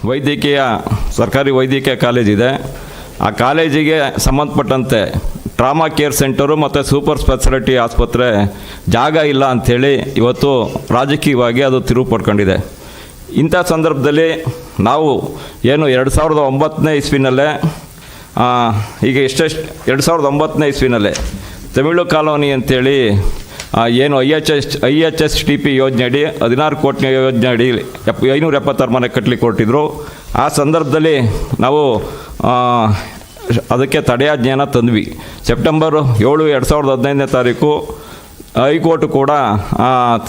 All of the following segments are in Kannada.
ವೈದ್ಯಕೀಯ ಸರ್ಕಾರಿ ವೈದ್ಯಕೀಯ ಕಾಲೇಜಿದೆ. ಆ ಕಾಲೇಜಿಗೆ ಸಂಬಂಧಪಟ್ಟಂತೆ ಟ್ರಾಮಾ ಕೇರ್ ಸೆಂಟರು ಮತ್ತು ಸೂಪರ್ ಸ್ಪೆಷಾಲಿಟಿ ಆಸ್ಪತ್ರೆ ಜಾಗ ಇಲ್ಲ ಅಂಥೇಳಿ ಇವತ್ತು ರಾಜಕೀಯವಾಗಿ ಅದು ತಿರುವು ಪಡ್ಕೊಂಡಿದೆ. ಇಂಥ ಸಂದರ್ಭದಲ್ಲಿ ನಾವು ಏನು 2009ನೇ ಇಸ್ವಿನಲ್ಲೇ ಈಗ 2009ನೇ ಇಸ್ವಿನಲ್ಲೇ ತಮಿಳು ಕಾಲೋನಿ ಅಂಥೇಳಿ ಏನು IHSTP ಯೋಜನೆ ಅಡಿ 16 ಕೋಟಿ ಯೋಜನೆ ಅಡಿ 576 ಮನೆ ಕಟ್ಟಲಿಕ್ಕೆ ಹೊರಟಿದ್ರು. ಆ ಸಂದರ್ಭದಲ್ಲಿ ನಾವು ಅದಕ್ಕೆ ತಡೆಯಾಜ್ಞೆನ ತಂದ್ವಿ. ಸೆಪ್ಟೆಂಬರ್ 7, 2015 ಹೈಕೋರ್ಟ್ ಕೂಡ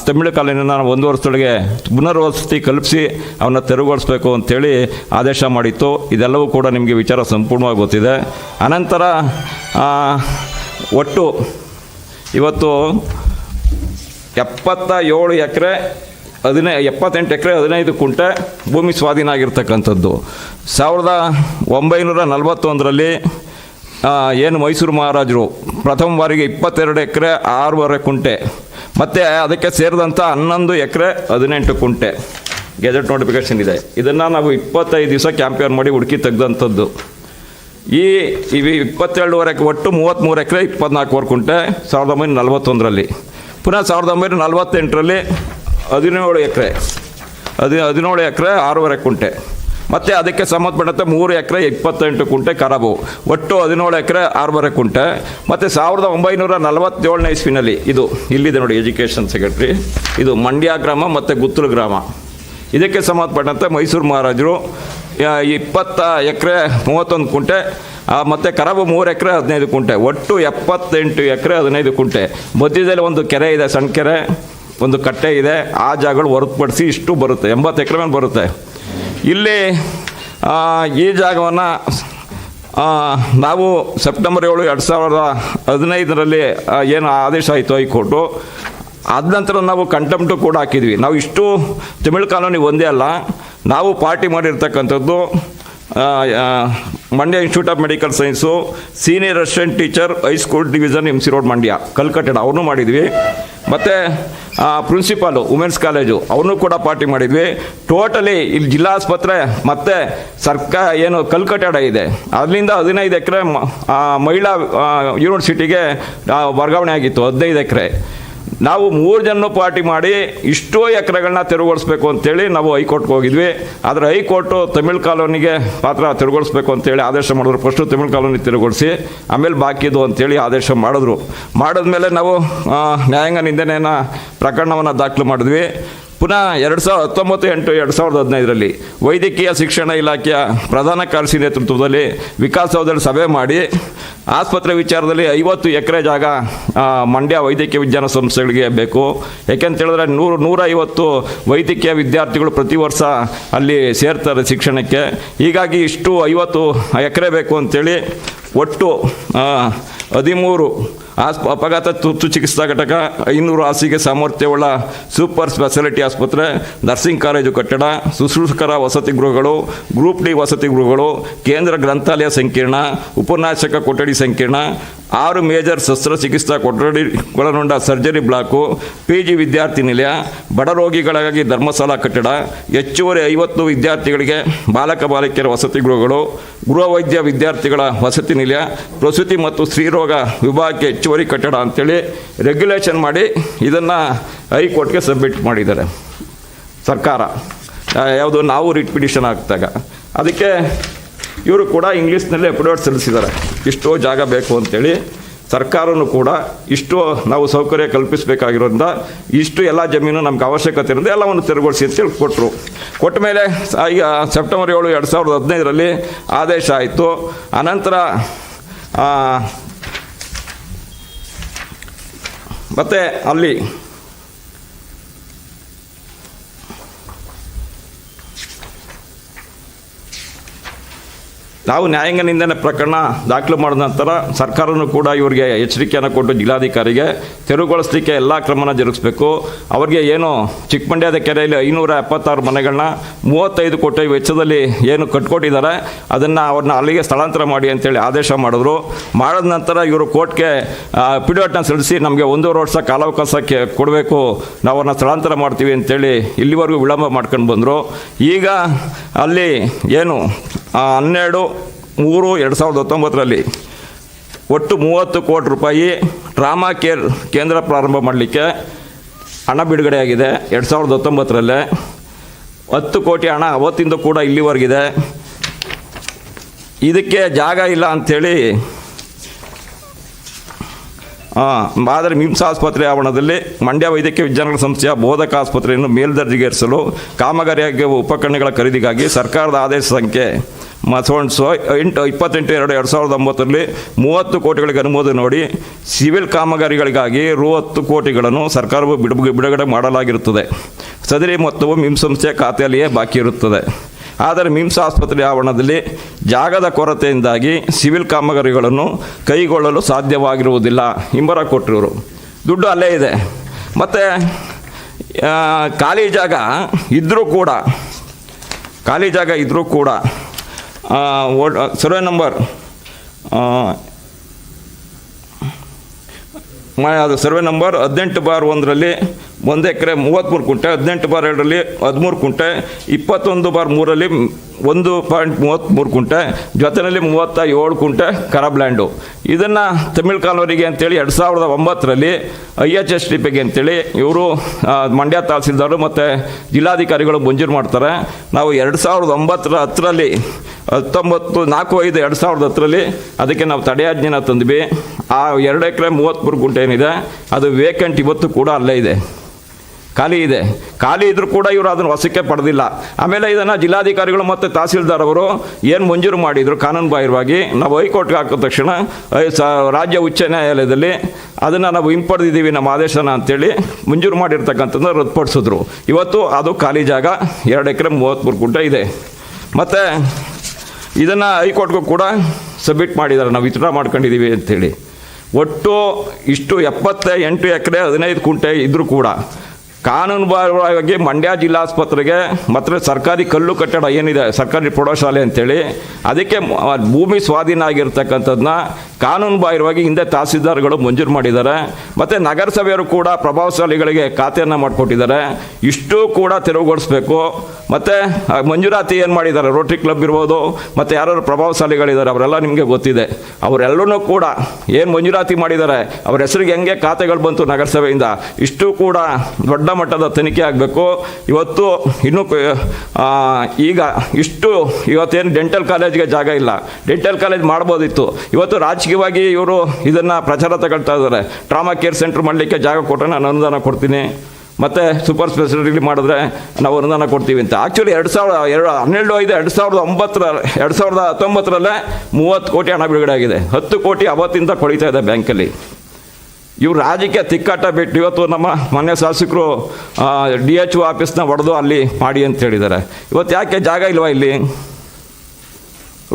ತಮಿಳು ಕಾಲೋನಿನ 1 ವರ್ಷದೊಳಗೆ ಪುನರ್ವಸತಿ ಕಲ್ಪಿಸಿ ಅವನ್ನ ತೆರವುಗೊಳಿಸಬೇಕು ಅಂಥೇಳಿ ಆದೇಶ ಮಾಡಿತ್ತು. ಇದೆಲ್ಲವೂ ಕೂಡ ನಿಮಗೆ ವಿಚಾರ ಸಂಪೂರ್ಣವಾಗಿ ಗೊತ್ತಿದೆ. ಅನಂತರ ಒಟ್ಟು ಇವತ್ತು 77 ಎಕರೆ 78 ಎಕರೆ 15 ಕುಂಟೆ ಭೂಮಿ ಸ್ವಾಧೀನ ಆಗಿರ್ತಕ್ಕಂಥದ್ದು. 1941ರಲ್ಲಿ ಏನು ಮೈಸೂರು ಮಹಾರಾಜರು ಪ್ರಥಮ ಬಾರಿಗೆ 22 ಎಕರೆ 6.5 ಕುಂಟೆ ಮತ್ತು ಅದಕ್ಕೆ ಸೇರಿದಂಥ 11 ಎಕರೆ 18 ಕುಂಟೆ ಗೆಜೆಟ್ ನೋಟಿಫಿಕೇಷನ್ ಇದೆ. ಇದನ್ನು ನಾವು 25 ದಿವಸ ಕ್ಯಾಂಪೇನ್ ಮಾಡಿ ಹುಡುಕಿ ತೆಗೆದಂಥದ್ದು. ಇವು 22 ಒಟ್ಟು 33 ಎಕರೆ 24 ಕುಂಟೆ 1941ರಲ್ಲಿ. ಪುನಃ 1948ರಲ್ಲಿ 17 ಎಕರೆ 6.5 ಕುಂಟೆ ಮತ್ತು ಅದಕ್ಕೆ ಸಂಬಂಧಪಟ್ಟಂತೆ 3 ಎಕರೆ 28 ಕುಂಟೆ ಖರಾಬು, ಒಟ್ಟು 17 ಎಕರೆ 6.5 ಕುಂಟೆ. ಮತ್ತು 1947ನೇ ಇಸ್ವಿನಲ್ಲಿ ಇದು ಇಲ್ಲಿದೆ ನೋಡಿ, ಎಜುಕೇಷನ್ ಸೆಕ್ರೆಟರಿ, ಇದು ಮಂಡ್ಯ ಗ್ರಾಮ ಮತ್ತು ಗುತ್ತಲು ಗ್ರಾಮ. ಇದಕ್ಕೆ ಸಂಬಂಧಪಟ್ಟಂತೆ ಮೈಸೂರು ಮಹಾರಾಜರು 20 ಎಕರೆ 31 ಕುಂಟೆ ಮತ್ತು ಖರಾಬು 3 ಎಕರೆ 15 ಕುಂಟೆ, ಒಟ್ಟು 78 ಎಕರೆ 15 ಕುಂಟೆ. ಮಧ್ಯದಲ್ಲಿ ಒಂದು ಕೆರೆ ಇದೆ, ಸಣ್ಣ ಕೆರೆ, ಒಂದು ಕಟ್ಟೆ ಇದೆ. ಆ ಜಾಗಗಳು ಹೊರತುಪಡಿಸಿ ಇಷ್ಟು ಬರುತ್ತೆ, 80 ಎಕರೆ ಮೇಲೆ ಬರುತ್ತೆ. ಇಲ್ಲಿ ಈ ಜಾಗವನ್ನು ನಾವು ಸೆಪ್ಟೆಂಬರ್ 7, 2015ರಲ್ಲಿ ಏನು ಆದೇಶ ಆಯಿತು ಹೈಕೋರ್ಟು, ಆದ ನಂತರ ನಾವು ಕಂಟೆಂಪ್ಟು ಕೂಡ ಹಾಕಿದ್ವಿ. ನಾವು ಇಷ್ಟು ತಮಿಳು ಕಾಲೋನಿ ಒಂದೇ ಅಲ್ಲ, ನಾವು ಪಾರ್ಟಿ ಮಾಡಿರ್ತಕ್ಕಂಥದ್ದು Mandya Institute of Medical Science, senior assistant teacher high school division MC road Mandya ಕಲ್ಕಟ್ಟಡ ಅವ್ರನ್ನೂ ಮಾಡಿದ್ವಿ. ಮತ್ತು ಪ್ರಿನ್ಸಿಪಾಲು ವುಮೆನ್ಸ್ ಕಾಲೇಜು ಅವ್ರನ್ನೂ ಕೂಡ ಪಾರ್ಟಿ ಮಾಡಿದ್ವಿ. ಟೋಟಲಿ ಇಲ್ಲಿ ಜಿಲ್ಲಾ ಆಸ್ಪತ್ರೆ ಮತ್ತು ಏನು ಕಲ್ಕಟ್ಟಡ ಇದೆ, ಅಲ್ಲಿಂದ 15 ಎಕರೆ ಮಹಿಳಾ ಯೂನಿವರ್ಸಿಟಿಗೆ ವರ್ಗಾವಣೆ ಆಗಿತ್ತು, 15 ಎಕರೆ. ನಾವು 3 ಜನ ಪಾರ್ಟಿ ಮಾಡಿ ಇಷ್ಟೋ ಎಕರೆಗಳನ್ನ ತೆರವುಗೊಳಿಸ್ಬೇಕು ಅಂತೇಳಿ ನಾವು ಹೈಕೋರ್ಟ್ಗೆ ಹೋಗಿದ್ವಿ. ಆದರೆ ಹೈಕೋರ್ಟು ತಮಿಳು ಕಾಲೋನಿಗೆ ಮಾತ್ರ ತೆರವುಗೊಳಿಸ್ಬೇಕು ಅಂತೇಳಿ ಆದೇಶ ಮಾಡಿದ್ರು. ಫಸ್ಟು ತಮಿಳು ಕಾಲೋನಿ ತೆರವುಗೊಳಿಸಿ ಆಮೇಲೆ ಬಾಕಿದು ಅಂತೇಳಿ ಆದೇಶ ಮಾಡಿದ್ರು. ಮಾಡಿದ್ಮೇಲೆ ನಾವು ನ್ಯಾಯಾಂಗ ನಿಂದನೆಯನ್ನು ಪ್ರಕರಣವನ್ನು ದಾಖಲು ಮಾಡಿದ್ವಿ. ಪುನಃ 2019-2015ರಲ್ಲಿ ವೈದ್ಯಕೀಯ ಶಿಕ್ಷಣ ಇಲಾಖೆಯ ಪ್ರಧಾನ ಕಾರ್ಯದರ್ಶಿ ನೇತೃತ್ವದಲ್ಲಿ ವಿಕಾಸಸೌಧದಲ್ಲಿ ಸಭೆ ಮಾಡಿ ಆಸ್ಪತ್ರೆ ವಿಚಾರದಲ್ಲಿ 50 ಎಕರೆ ಜಾಗ ಮಂಡ್ಯ ವೈದ್ಯಕೀಯ ವಿಜ್ಞಾನ ಸಂಸ್ಥೆಗಳಿಗೆ ಬೇಕು. ಯಾಕೆಂತೇಳಿದ್ರೆ 150 ವೈದ್ಯಕೀಯ ವಿದ್ಯಾರ್ಥಿಗಳು ಪ್ರತಿ ವರ್ಷ ಅಲ್ಲಿ ಸೇರ್ತಾರೆ ಶಿಕ್ಷಣಕ್ಕೆ. ಹೀಗಾಗಿ ಇಷ್ಟು 50 ಎಕರೆ ಬೇಕು ಅಂತೇಳಿ ಒಟ್ಟು 13 ಅಪಘಾತ ತುರ್ತು ಚಿಕಿತ್ಸಾ ಘಟಕ, 500 ಹಾಸಿಗೆ ಸಾಮರ್ಥ್ಯವುಳ್ಳ ಸೂಪರ್ ಸ್ಪೆಷಾಲಿಟಿ ಆಸ್ಪತ್ರೆ, ನರ್ಸಿಂಗ್ ಕಾಲೇಜು ಕಟ್ಟಡ, ಶುಶ್ರೂಷಕರ ವಸತಿ ಗೃಹಗಳು, ಗ್ರೂಪ್ ಡಿ ವಸತಿ ಗೃಹಗಳು, ಕೇಂದ್ರ ಗ್ರಂಥಾಲಯ ಸಂಕೀರ್ಣ, ಉಪನ್ಯಾಸಕ ಕೊಠಡಿ ಸಂಕೀರ್ಣ, 6 ಮೇಜರ್ ಶಸ್ತ್ರಚಿಕಿತ್ಸಾ ಕೊಠಡಿಗಳನ್ನೊಂಡ ಸರ್ಜರಿ ಬ್ಲಾಕು, PG ವಿದ್ಯಾರ್ಥಿ ನಿಲಯ, ಬಡ ರೋಗಿಗಳಿಗಾಗಿ ಧರ್ಮಶಾಲಾ ಕಟ್ಟಡ, ಹೆಚ್ಚುವರಿ 50 ವಿದ್ಯಾರ್ಥಿಗಳಿಗೆ ಬಾಲಕ ಬಾಲಕಿಯರ ವಸತಿ ಗೃಹಗಳು, ಗೃಹ ವೈದ್ಯ ವಿದ್ಯಾರ್ಥಿಗಳ ವಸತಿ ನಿಲಯ, ಪ್ರಸೂತಿ ಮತ್ತು ಸ್ತ್ರೀರೋಗ ವಿಭಾಗಕ್ಕೆ ಹೆಚ್ಚುವರಿ ಕಟ್ಟಡ ಅಂತೇಳಿ ರೆಗ್ಯುಲೇಷನ್ ಮಾಡಿ ಇದನ್ನು ಹೈಕೋರ್ಟ್ಗೆ ಸಬ್ಮಿಟ್ ಮಾಡಿದ್ದಾರೆ ಸರ್ಕಾರ. ಯಾವುದು ನಾವು ರಿಟ್ ಪಿಟಿಷನ್ ಹಾಕಿದಾಗ ಅದಕ್ಕೆ ಇವರು ಕೂಡ ಇಂಗ್ಲೀಷ್ನಲ್ಲಿ ಅಫಿಡವಿಟ್ ಸಲ್ಲಿಸಿದ್ದಾರೆ, ಇಷ್ಟೋ ಜಾಗ ಬೇಕು ಅಂತೇಳಿ. ಸರ್ಕಾರನೂ ಕೂಡ ಇಷ್ಟು ನಾವು ಸೌಕರ್ಯ ಕಲ್ಪಿಸಬೇಕಾಗಿರೋದ್ರಿಂದ ಇಷ್ಟು ಎಲ್ಲ ಜಮೀನು ನಮ್ಗೆ ಅವಶ್ಯಕತೆ ಇರೋದು ಎಲ್ಲವನ್ನು ತೆರವುಗೊಳಿಸಿ ಅಂತೇಳಿ ಕೊಟ್ಟರು. ಕೊಟ್ಟ ಮೇಲೆ ಈಗ ಸೆಪ್ಟೆಂಬರ್ 7, 2015ರಲ್ಲಿ ಆದೇಶ ಆಯಿತು. ಅನಂತರ ಮತ್ತು ಅಲ್ಲಿ ನಾವು ನ್ಯಾಯಾಂಗ ನಿಂದನೆ ಪ್ರಕರಣ ದಾಖಲು ಮಾಡಿದ ನಂತರ ಸರ್ಕಾರನೂ ಕೂಡ ಇವರಿಗೆ ಎಚ್ಚರಿಕೆಯನ್ನು ಕೊಟ್ಟು ಜಿಲ್ಲಾಧಿಕಾರಿಗೆ ತೆರವುಗೊಳಿಸಲಿಕ್ಕೆ ಎಲ್ಲ ಕ್ರಮನ ಜರುಗಿಸಬೇಕು. ಅವರಿಗೆ ಏನು ಚಿಕ್ಕಮಂಡ್ಯದ ಕೆರೆಯಲ್ಲಿ 576 ಮನೆಗಳನ್ನ 35 ಕೋಟಿ ವೆಚ್ಚದಲ್ಲಿ ಏನು ಕಟ್ಕೊಟ್ಟಿದ್ದಾರೆ ಅದನ್ನು ಅವ್ರನ್ನ ಅಲ್ಲಿಗೆ ಸ್ಥಳಾಂತರ ಮಾಡಿ ಅಂತೇಳಿ ಆದೇಶ ಮಾಡಿದ್ರು. ಮಾಡಿದ ನಂತರ ಇವರು ಕೋರ್ಟ್ಗೆ ಪಿಡಿಯೋಟನ್ನ ಸಲ್ಲಿಸಿ ನಮಗೆ 1.5 ವರ್ಷ ಕಾಲಾವಕಾಶಕ್ಕೆ ಕೊಡಬೇಕು, ನಾವು ಅವ್ರನ್ನ ಸ್ಥಳಾಂತರ ಮಾಡ್ತೀವಿ ಅಂತೇಳಿ ಇಲ್ಲಿವರೆಗೂ ವಿಳಂಬ ಮಾಡ್ಕೊಂಡು ಬಂದರು. ಈಗ ಅಲ್ಲಿ ಏನು 12/3/2019 ಒಟ್ಟು 30 ಕೋಟಿ ರೂಪಾಯಿ ಟ್ರಾಮಾ ಕೇರ್ ಕೇಂದ್ರ ಪ್ರಾರಂಭ ಮಾಡಲಿಕ್ಕೆ ಹಣ ಬಿಡುಗಡೆಯಾಗಿದೆ. 2019 10 ಕೋಟಿ ಹಣ ಅವತ್ತಿಂದ ಕೂಡ ಇಲ್ಲಿವರೆಗಿದೆ. ಇದಕ್ಕೆ ಜಾಗ ಇಲ್ಲ ಅಂಥೇಳಿ ಆದರೆ ಮಿಮ್ಸ್ ಆಸ್ಪತ್ರೆ ಆವರಣದಲ್ಲಿ ಮಂಡ್ಯ ವೈದ್ಯಕೀಯ ವಿಜ್ಞಾನಗಳ ಸಂಸ್ಥೆಯ ಬೋಧಕ ಆಸ್ಪತ್ರೆಯನ್ನು ಮೇಲ್ದರ್ಜೆಗೇರಿಸಲು ಕಾಮಗಾರಿಯಾಗಿ ಉಪಕರಣಗಳ ಖರೀದಿಗಾಗಿ ಸರ್ಕಾರದ ಆದೇಶ ಸಂಖ್ಯೆ 28/2/2019 30 ಕೋಟಿಗಳಿಗೆ ಅನುಮೋದನೆ ನೋಡಿ ಸಿವಿಲ್ ಕಾಮಗಾರಿಗಳಿಗಾಗಿ ರೂ 10 ಕೋಟಿಗಳನ್ನು ಸರ್ಕಾರವು ಬಿಡುಗಡೆ ಮಾಡಲಾಗಿರುತ್ತದೆ. ಸದರಿ ಮೊತ್ತವು ಮಿಮ್ಸ್ ಸಂಸ್ಥೆಯ ಖಾತೆಯಲ್ಲಿಯೇ ಬಾಕಿ ಇರುತ್ತದೆ. ಆದರೆ ಮಿಮ್ಸ್ ಆಸ್ಪತ್ರೆ ಆವರಣದಲ್ಲಿ ಜಾಗದ ಕೊರತೆಯಿಂದಾಗಿ ಸಿವಿಲ್ ಕಾಮಗಾರಿಗಳನ್ನು ಕೈಗೊಳ್ಳಲು ಸಾಧ್ಯವಾಗಿರುವುದಿಲ್ಲ. ಹಿಂಬರ ಕೊಟ್ಟಿರೋರು ದುಡ್ಡು ಅಲ್ಲೇ ಇದೆ. ಮತ್ತು ಖಾಲಿ ಜಾಗ ಇದ್ದರೂ ಕೂಡ ಸರ್ವೆ ನಂಬರ್ ಅದು ಸರ್ವೆ ನಂಬರ್ 18/1ರಲ್ಲಿ 1 ಎಕರೆ 33 ಕುಂಟೆ, 18/2ರಲ್ಲಿ 13 ಕುಂಟೆ, 21/3ರಲ್ಲಿ 1.33 ಕುಂಟೆ, ಜೊತೆಯಲ್ಲಿ 37 ಕುಂಟೆ ಖರಾಬ್ ಲ್ಯಾಂಡು. ಇದನ್ನು ತಮಿಳ್ ಕಾಲೋರಿಗೆ ಅಂತೇಳಿ 2009ರಲ್ಲಿ IHSTPಗೆ ಅಂತೇಳಿ ಇವರು ಮಂಡ್ಯ ತಹಸೀಲ್ದಾರು ಮತ್ತು ಜಿಲ್ಲಾಧಿಕಾರಿಗಳು ಮಂಜೂರು ಮಾಡ್ತಾರೆ. ನಾವು 2009 19/4/2010 ಅದಕ್ಕೆ ನಾವು ತಡೆಯಾಜ್ಞೆನ ತಂದ್ವಿ. ಆ 2 ಎಕರೆ 33 ಗುಂಟೆ ಏನಿದೆ ಅದು ವೇಕೆಂಟ್ ಇವತ್ತು ಕೂಡ ಅಲ್ಲೇ ಇದೆ, ಖಾಲಿ ಇದೆ. ಖಾಲಿ ಇದ್ರೂ ಕೂಡ ಇವರು ಅದನ್ನು ವಶಕ್ಕೆ ಪಡೆದಿಲ್ಲ. ಆಮೇಲೆ ಇದನ್ನು ಜಿಲ್ಲಾಧಿಕಾರಿಗಳು ಮತ್ತು ತಹಸೀಲ್ದಾರ್ ಅವರು ಏನು ಮಂಜೂರು ಮಾಡಿದರು ಕಾನೂನು ಬಾಹಿರವಾಗಿ, ನಾವು ಹೈಕೋರ್ಟ್ಗೆ ಹಾಕಿದ ತಕ್ಷಣ ರಾಜ್ಯ ಉಚ್ಚ ನ್ಯಾಯಾಲಯದಲ್ಲಿ ಅದನ್ನು ನಾವು ಹಿಂಪಡೆದಿದ್ದೀವಿ ನಮ್ಮ ಆದೇಶನ ಅಂತೇಳಿ ಮಂಜೂರು ಮಾಡಿರ್ತಕ್ಕಂಥದ್ದು ರದ್ದುಪಡಿಸಿದ್ರು. ಇವತ್ತು ಅದು ಖಾಲಿ ಜಾಗ 2 ಎಕರೆ 33 ಗುಂಟೆ ಇದೆ. ಮತ್ತು ಇದನ್ನು ಹೈಕೋರ್ಟ್ಗೂ ಕೂಡ ಸಬ್ಮಿಟ್ ಮಾಡಿದ್ದಾರೆ, ನಾವು ವಿತ್ಡ್ರಾ ಮಾಡ್ಕೊಂಡಿದ್ದೀವಿ ಅಂತೇಳಿ. ಒಟ್ಟು ಇಷ್ಟು 78 ಎಕರೆ 15 ಕುಂಟೆ ಇದ್ದರೂ ಕೂಡ ಕಾನೂನುಬಾಹಿರವಾಗಿ ಮಂಡ್ಯ ಜಿಲ್ಲಾಸ್ಪತ್ರೆಗೆ ಮತ್ತು ಸರ್ಕಾರಿ ಕಲ್ಲು ಕಟ್ಟಡ ಏನಿದೆ ಸರ್ಕಾರಿ ಪ್ರೌಢಶಾಲೆ ಅಂತೇಳಿ ಅದಕ್ಕೆ ಭೂಮಿ ಸ್ವಾಧೀನ ಆಗಿರ್ತಕ್ಕಂಥದ್ದನ್ನ ಕಾನೂನುಬಾಹಿರವಾಗಿ ಹಿಂದೆ ತಹಸೀಲ್ದಾರ್ಗಳು ಮಂಜೂರು ಮಾಡಿದ್ದಾರೆ. ಮತ್ತು ನಗರಸಭೆಯವರು ಕೂಡ ಪ್ರಭಾವಶಾಲಿಗಳಿಗೆ ಖಾತೆಯನ್ನು ಮಾಡಿಕೊಟ್ಟಿದ್ದಾರೆ. ಇಷ್ಟು ಕೂಡ ತೆರವುಗೊಳಿಸಬೇಕು. ಮತ್ತು ಮಂಜೂರಾತಿ ಏನು ಮಾಡಿದ್ದಾರೆ, ರೋಟರಿ ಕ್ಲಬ್ ಇರ್ಬೋದು ಮತ್ತು ಯಾರು ಪ್ರಭಾವಶಾಲಿಗಳಿದ್ದಾರೆ ಅವರೆಲ್ಲ ನಿಮಗೆ ಗೊತ್ತಿದೆ. ಅವರೆಲ್ಲರೂ ಕೂಡ ಏನು ಮಂಜೂರಾತಿ ಮಾಡಿದ್ದಾರೆ ಅವ್ರ ಹೆಸರಿಗೆ ಹೆಂಗೆ ಖಾತೆಗಳು ಬಂತು ನಗರಸಭೆಯಿಂದ, ಇಷ್ಟು ಕೂಡ ದೊಡ್ಡ ಮಟ್ಟದ ತನಿಖೆ ಆಗಬೇಕು. ಇವತ್ತು ಇನ್ನೂ ಈಗ ಇವತ್ತೇನು ಡೆಂಟಲ್ ಕಾಲೇಜ್ಗೆ ಜಾಗ ಇಲ್ಲ, ಡೆಂಟಲ್ ಕಾಲೇಜ್ ಮಾಡ್ಬೋದಿತ್ತು. ಇವತ್ತು ರಾಜಕೀಯವಾಗಿ ಇವರು ಇದನ್ನು ಪ್ರಚಾರ ತಗೊಳ್ತಾ ಇದ್ದಾರೆ. ಟ್ರಾಮಾ ಕೇರ್ ಸೆಂಟರ್ ಮಾಡಲಿಕ್ಕೆ ಜಾಗ ಕೊಟ್ಟರೆ ನಾನು ಅನುದಾನ ಕೊಡ್ತೀನಿ, ಮತ್ತು ಸೂಪರ್ ಸ್ಪೆಷಾಲಿಟಿ ಮಾಡಿದ್ರೆ ನಾವು ಅನುದಾನ ಕೊಡ್ತೀವಿ ಅಂತ. ಆ್ಯಕ್ಚುಲಿ 2019 30 ಕೋಟಿ ಹಣ ಬಿಡುಗಡೆ ಆಗಿದೆ. 10 ಕೋಟಿ ಅವತ್ತಿಂದ ಕೊಳಿತಾ ಇದೆ ಬ್ಯಾಂಕಲ್ಲಿ. ಇವರು ರಾಜಕೀಯ ತಿಕ್ಕಾಟ ಬಿಟ್ಟು ಇವತ್ತು ನಮ್ಮ ಮಾನ್ಯ ಶಾಸಕರು DHO ಆಫೀಸ್ನ ಒಡೆದು ಅಲ್ಲಿ ಮಾಡಿ ಅಂತ ಹೇಳಿದ್ದಾರೆ. ಇವತ್ತು ಯಾಕೆ ಜಾಗ ಇಲ್ವಾ ಇಲ್ಲಿ?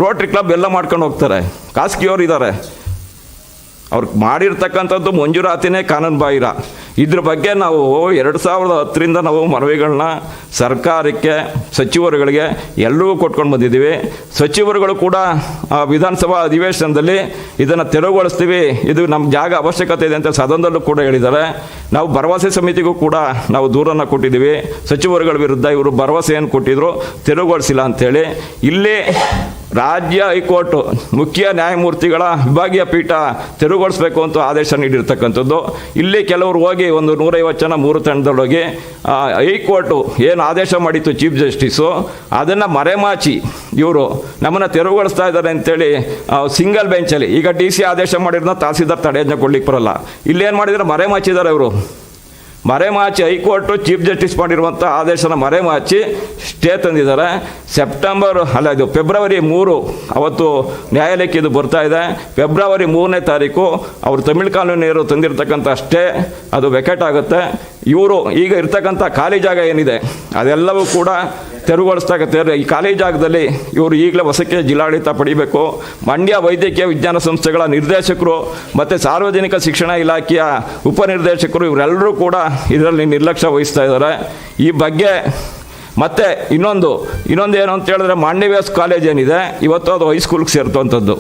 ರೋಟ್ರಿ ಕ್ಲಬ್ ಎಲ್ಲ ಮಾಡ್ಕೊಂಡು ಹೋಗ್ತಾರೆ, ಖಾಸಗಿಯವರು ಇದ್ದಾರೆ. ಅವ್ರು ಮಾಡಿರ್ತಕ್ಕಂಥದ್ದು ಮಂಜೂರಾತಿನೇ ಕಾನೂನು ಬಾಹಿರ. ಇದ್ರ ಬಗ್ಗೆ ನಾವು 2010ರಿಂದ ನಾವು ಮನವಿಗಳನ್ನ ಸರ್ಕಾರಕ್ಕೆ, ಸಚಿವರುಗಳಿಗೆ ಎಲ್ಲರಿಗೂ ಕೊಟ್ಕೊಂಡು ಬಂದಿದ್ದೀವಿ. ಸಚಿವರುಗಳು ಕೂಡ ವಿಧಾನಸಭಾ ಅಧಿವೇಶನದಲ್ಲಿ ಇದನ್ನು ತೆರವುಗೊಳಿಸ್ತೀವಿ, ಇದು ನಮ್ಮ ಜಾಗ ಅವಶ್ಯಕತೆ ಇದೆ ಅಂತ ಸದನದಲ್ಲೂ ಕೂಡ ಹೇಳಿದ್ದಾರೆ. ನಾವು ಭರವಸೆ ಸಮಿತಿಗೂ ಕೂಡ ನಾವು ದೂರನ್ನು ಕೊಟ್ಟಿದ್ದೀವಿ. ಸಚಿವರುಗಳ ವಿರುದ್ಧ ಇವರು ಭರವಸೆ ಏನು ಕೊಟ್ಟಿದ್ರು, ತೆರವುಗೊಳಿಸಿಲ್ಲ ಅಂಥೇಳಿ. ಇಲ್ಲಿ ರಾಜ್ಯ ಹೈಕೋರ್ಟು ಮುಖ್ಯ ನ್ಯಾಯಮೂರ್ತಿಗಳ ವಿಭಾಗೀಯ ಪೀಠ ತೆರವುಗೊಳಿಸಬೇಕು ಅಂತ ಆದೇಶ ನೀಡಿರ್ತಕ್ಕಂಥದ್ದು. ಇಲ್ಲಿ ಕೆಲವರು ಹೋಗಿ ಒಂದು 150 ಜನ 3 ತಂಡದೊಳಗೆ ಹೈಕೋರ್ಟು ಏನು ಆದೇಶ ಮಾಡಿತ್ತು ಚೀಫ್ ಜಸ್ಟಿಸು, ಅದನ್ನು ಮರೆಮಾಚಿ ಇವರು ನಮ್ಮನ್ನು ತೆರವುಗೊಳಿಸ್ತಾ ಇದ್ದಾರೆ ಅಂತೇಳಿ ಸಿಂಗಲ್ ಬೆಂಚಲ್ಲಿ, ಈಗ DC ಆದೇಶ ಮಾಡಿರೋದನ್ನ ತಹಸೀಲ್ದಾರ್ ತಡೆಯಜ್ಞೆ ಕೊಡ್ಲಿಕ್ಕೆ ಬರಲ್ಲ. ಇಲ್ಲೇನು ಮಾಡಿದರೆ ಮರೆಮಾಚಿದ್ದಾರೆ ಇವರು. ಮರೆಮಾಚಿ ಹೈಕೋರ್ಟು ಚೀಫ್ ಜಸ್ಟಿಸ್ ಮಾಡಿರುವಂಥ ಆದೇಶನ ಮರೆಮಾಚಿ ಸ್ಟೇ ತಂದಿದ್ದಾರೆ. ಫೆಬ್ರವರಿ 3 ಅವತ್ತು ನ್ಯಾಯಾಲಯಕ್ಕೆ ಇದು ಬರ್ತಾ ಇದೆ. ಫೆಬ್ರವರಿ 3ನೇ ತಾರೀಕು ಅವರು ತಮಿಳ್ ಕಾನೂನಿಯರು ತಂದಿರತಕ್ಕಂಥ ಸ್ಟೇ ಅದು ವೆಕೆಟ್ ಆಗುತ್ತೆ. ಇವರು ಈಗ ಇರ್ತಕ್ಕಂಥ ಖಾಲಿ ಜಾಗ ಏನಿದೆ ಅದೆಲ್ಲವೂ ಕೂಡ ತೆರವುಗೊಳಿಸ್ತಾಗತ್ತೆ. ಈ ಖಾಲಿ ಜಾಗದಲ್ಲಿ ಇವರು ಈಗಲೇ ಹೊಸಕ್ಕೆ ಜಿಲ್ಲಾಡಳಿತ ಪಡಿಬೇಕು. ಮಂಡ್ಯ ವೈದ್ಯಕೀಯ ವಿಜ್ಞಾನ ಸಂಸ್ಥೆಗಳ ನಿರ್ದೇಶಕರು ಮತ್ತು ಸಾರ್ವಜನಿಕ ಶಿಕ್ಷಣ ಇಲಾಖೆಯ ಉಪನಿರ್ದೇಶಕರು ಇವರೆಲ್ಲರೂ ಕೂಡ ಇದರಲ್ಲಿ ನಿರ್ಲಕ್ಷ್ಯ ವಹಿಸ್ತಾ ಇದ್ದಾರೆ. ಈ ಬಗ್ಗೆ ಮತ್ತು ಇನ್ನೊಂದು ಏನು ಅಂತ ಹೇಳಿದ್ರೆ ಮಾಂಡವ್ಯಾಸ್ ಕಾಲೇಜ್ ಏನಿದೆ ಇವತ್ತು ಅದು ಹೈಸ್ಕೂಲ್ಗೆ ಸೇರ್ತುವಂಥದ್ದು.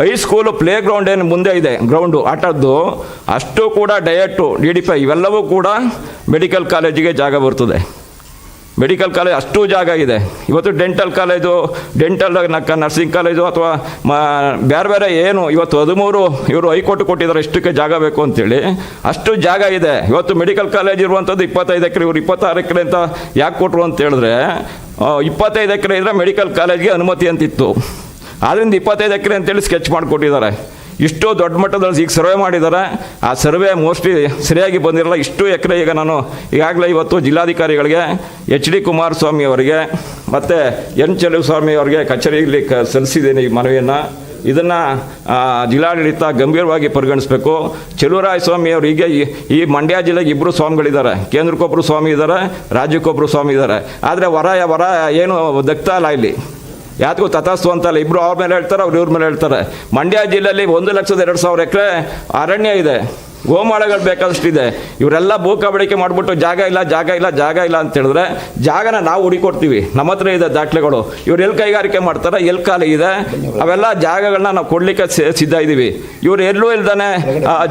ಹೈಸ್ಕೂಲು ಪ್ಲೇ ಗ್ರೌಂಡ್ ಏನು ಮುಂದೆ ಇದೆ ಗ್ರೌಂಡು ಆಟದ್ದು, ಅಷ್ಟು ಕೂಡ ಡಯಟು DDP ಇವೆಲ್ಲವೂ ಕೂಡ ಮೆಡಿಕಲ್ ಕಾಲೇಜಿಗೆ ಜಾಗ ಬರ್ತದೆ. ಮೆಡಿಕಲ್ ಕಾಲೇಜ್ ಅಷ್ಟು ಜಾಗ ಇದೆ. ಇವತ್ತು ಡೆಂಟಲ್ ಕಾಲೇಜು, ನರ್ಸಿಂಗ್ ಕಾಲೇಜು ಅಥವಾ ಬೇರೆ ಬೇರೆ ಏನು ಇವತ್ತು 13 ಇವರು ಹೈಕೋರ್ಟ್ ಕೊಟ್ಟಿದ್ದಾರೆ ಇಷ್ಟಕ್ಕೆ ಜಾಗ ಬೇಕು ಅಂತೇಳಿ. ಅಷ್ಟು ಜಾಗ ಇದೆ. ಇವತ್ತು ಮೆಡಿಕಲ್ ಕಾಲೇಜ್ ಇರುವಂಥದ್ದು 25 ಎಕರೆ, ಇವರು 26 ಎಕರೆ ಅಂತ ಯಾಕೆ ಕೊಟ್ಟರು ಅಂತ ಹೇಳಿದ್ರೆ 25 ಎಕರೆ ಇದ್ದರೆ ಮೆಡಿಕಲ್ ಕಾಲೇಜ್ಗೆ ಅನುಮತಿ ಅಂತಿತ್ತು. ಆದ್ದರಿಂದ 25 ಎಕರೆ ಅಂತೇಳಿ ಸ್ಕೆಚ್ ಮಾಡಿಕೊಟ್ಟಿದ್ದಾರೆ. ಇಷ್ಟು ದೊಡ್ಡ ಮಟ್ಟದಲ್ಲಿ ಈಗ ಸರ್ವೆ ಮಾಡಿದ್ದಾರೆ. ಆ ಸರ್ವೆ ಮೋಸ್ಟ್ಲಿ ಸರಿಯಾಗಿ ಬಂದಿರಲ್ಲ. ಇಷ್ಟು ಎಕರೆ ಈಗ ನಾನು ಈಗಾಗಲೇ ಇವತ್ತು ಜಿಲ್ಲಾಧಿಕಾರಿಗಳಿಗೆ HD ಕುಮಾರಸ್ವಾಮಿ ಅವರಿಗೆ ಮತ್ತು ಚೆಲುವಸ್ವಾಮಿ ಅವರಿಗೆ ಕಚೇರಿಯಲ್ಲಿ ಸಲ್ಲಿಸಿದ್ದೇನೆ ಈ ಮನವಿಯನ್ನು. ಇದನ್ನು ಜಿಲ್ಲಾಡಳಿತ ಗಂಭೀರವಾಗಿ ಪರಿಗಣಿಸಬೇಕು. ಚೆಲುವರಾಯ ಸ್ವಾಮಿ ಅವರು ಈಗ ಈ ಮಂಡ್ಯ ಜಿಲ್ಲೆಗೆ 2 ಸ್ವಾಮಿಗಳಿದ್ದಾರೆ. ಕೇಂದ್ರಕ್ಕೊಬ್ಬರು ಸ್ವಾಮಿ ಇದ್ದಾರೆ, ರಾಜ್ಯಕ್ಕೊಬ್ಬರು ಸ್ವಾಮಿ ಇದ್ದಾರೆ. ಆದರೆ ವರ ಏನು ದಕ್ತಾ ಇಲ್ಲ ಇಲ್ಲಿ, ಯಾತಕ್ಕೂ ತಥಾಸ್ತು ಅಂತಲ್ಲ. ಇಬ್ಬರು ಅವ್ರ ಮೇಲೆ ಹೇಳ್ತಾರೆ, ಅವ್ರು ಇವ್ರ ಮೇಲೆ ಹೇಳ್ತಾರೆ. ಮಂಡ್ಯ ಜಿಲ್ಲೆಯಲ್ಲಿ 1,02,000 ಎಕರೆ ಅರಣ್ಯ ಇದೆ, ಗೋಮಾಳಗಳು ಬೇಕಾದಷ್ಟಿದೆ. ಇವರೆಲ್ಲ ಭೂ ಕಬಳಿಕೆ ಮಾಡಿಬಿಟ್ಟು ಜಾಗ ಇಲ್ಲ ಅಂತ ಹೇಳಿದ್ರೆ ಜಾಗನ ನಾವು ಹುಡುಕೊಡ್ತೀವಿ. ನಮ್ಮ ಹತ್ರ ಇದೆ ದಾಖಲೆಗಳು. ಇವ್ರು ಎಲ್ಲಿ ಕೈಗಾರಿಕೆ ಮಾಡ್ತಾರೆ, ಎಲ್ಲಿ ಖಾಲಿ ಇದೆ, ಅವೆಲ್ಲ ಜಾಗಗಳನ್ನ ನಾವು ಕೊಡಲಿಕ್ಕೆ ಸಿದ್ಧ ಇದ್ದೀವಿ. ಇವ್ರು ಎಲ್ಲೂ ಇಲ್ದಾನೆ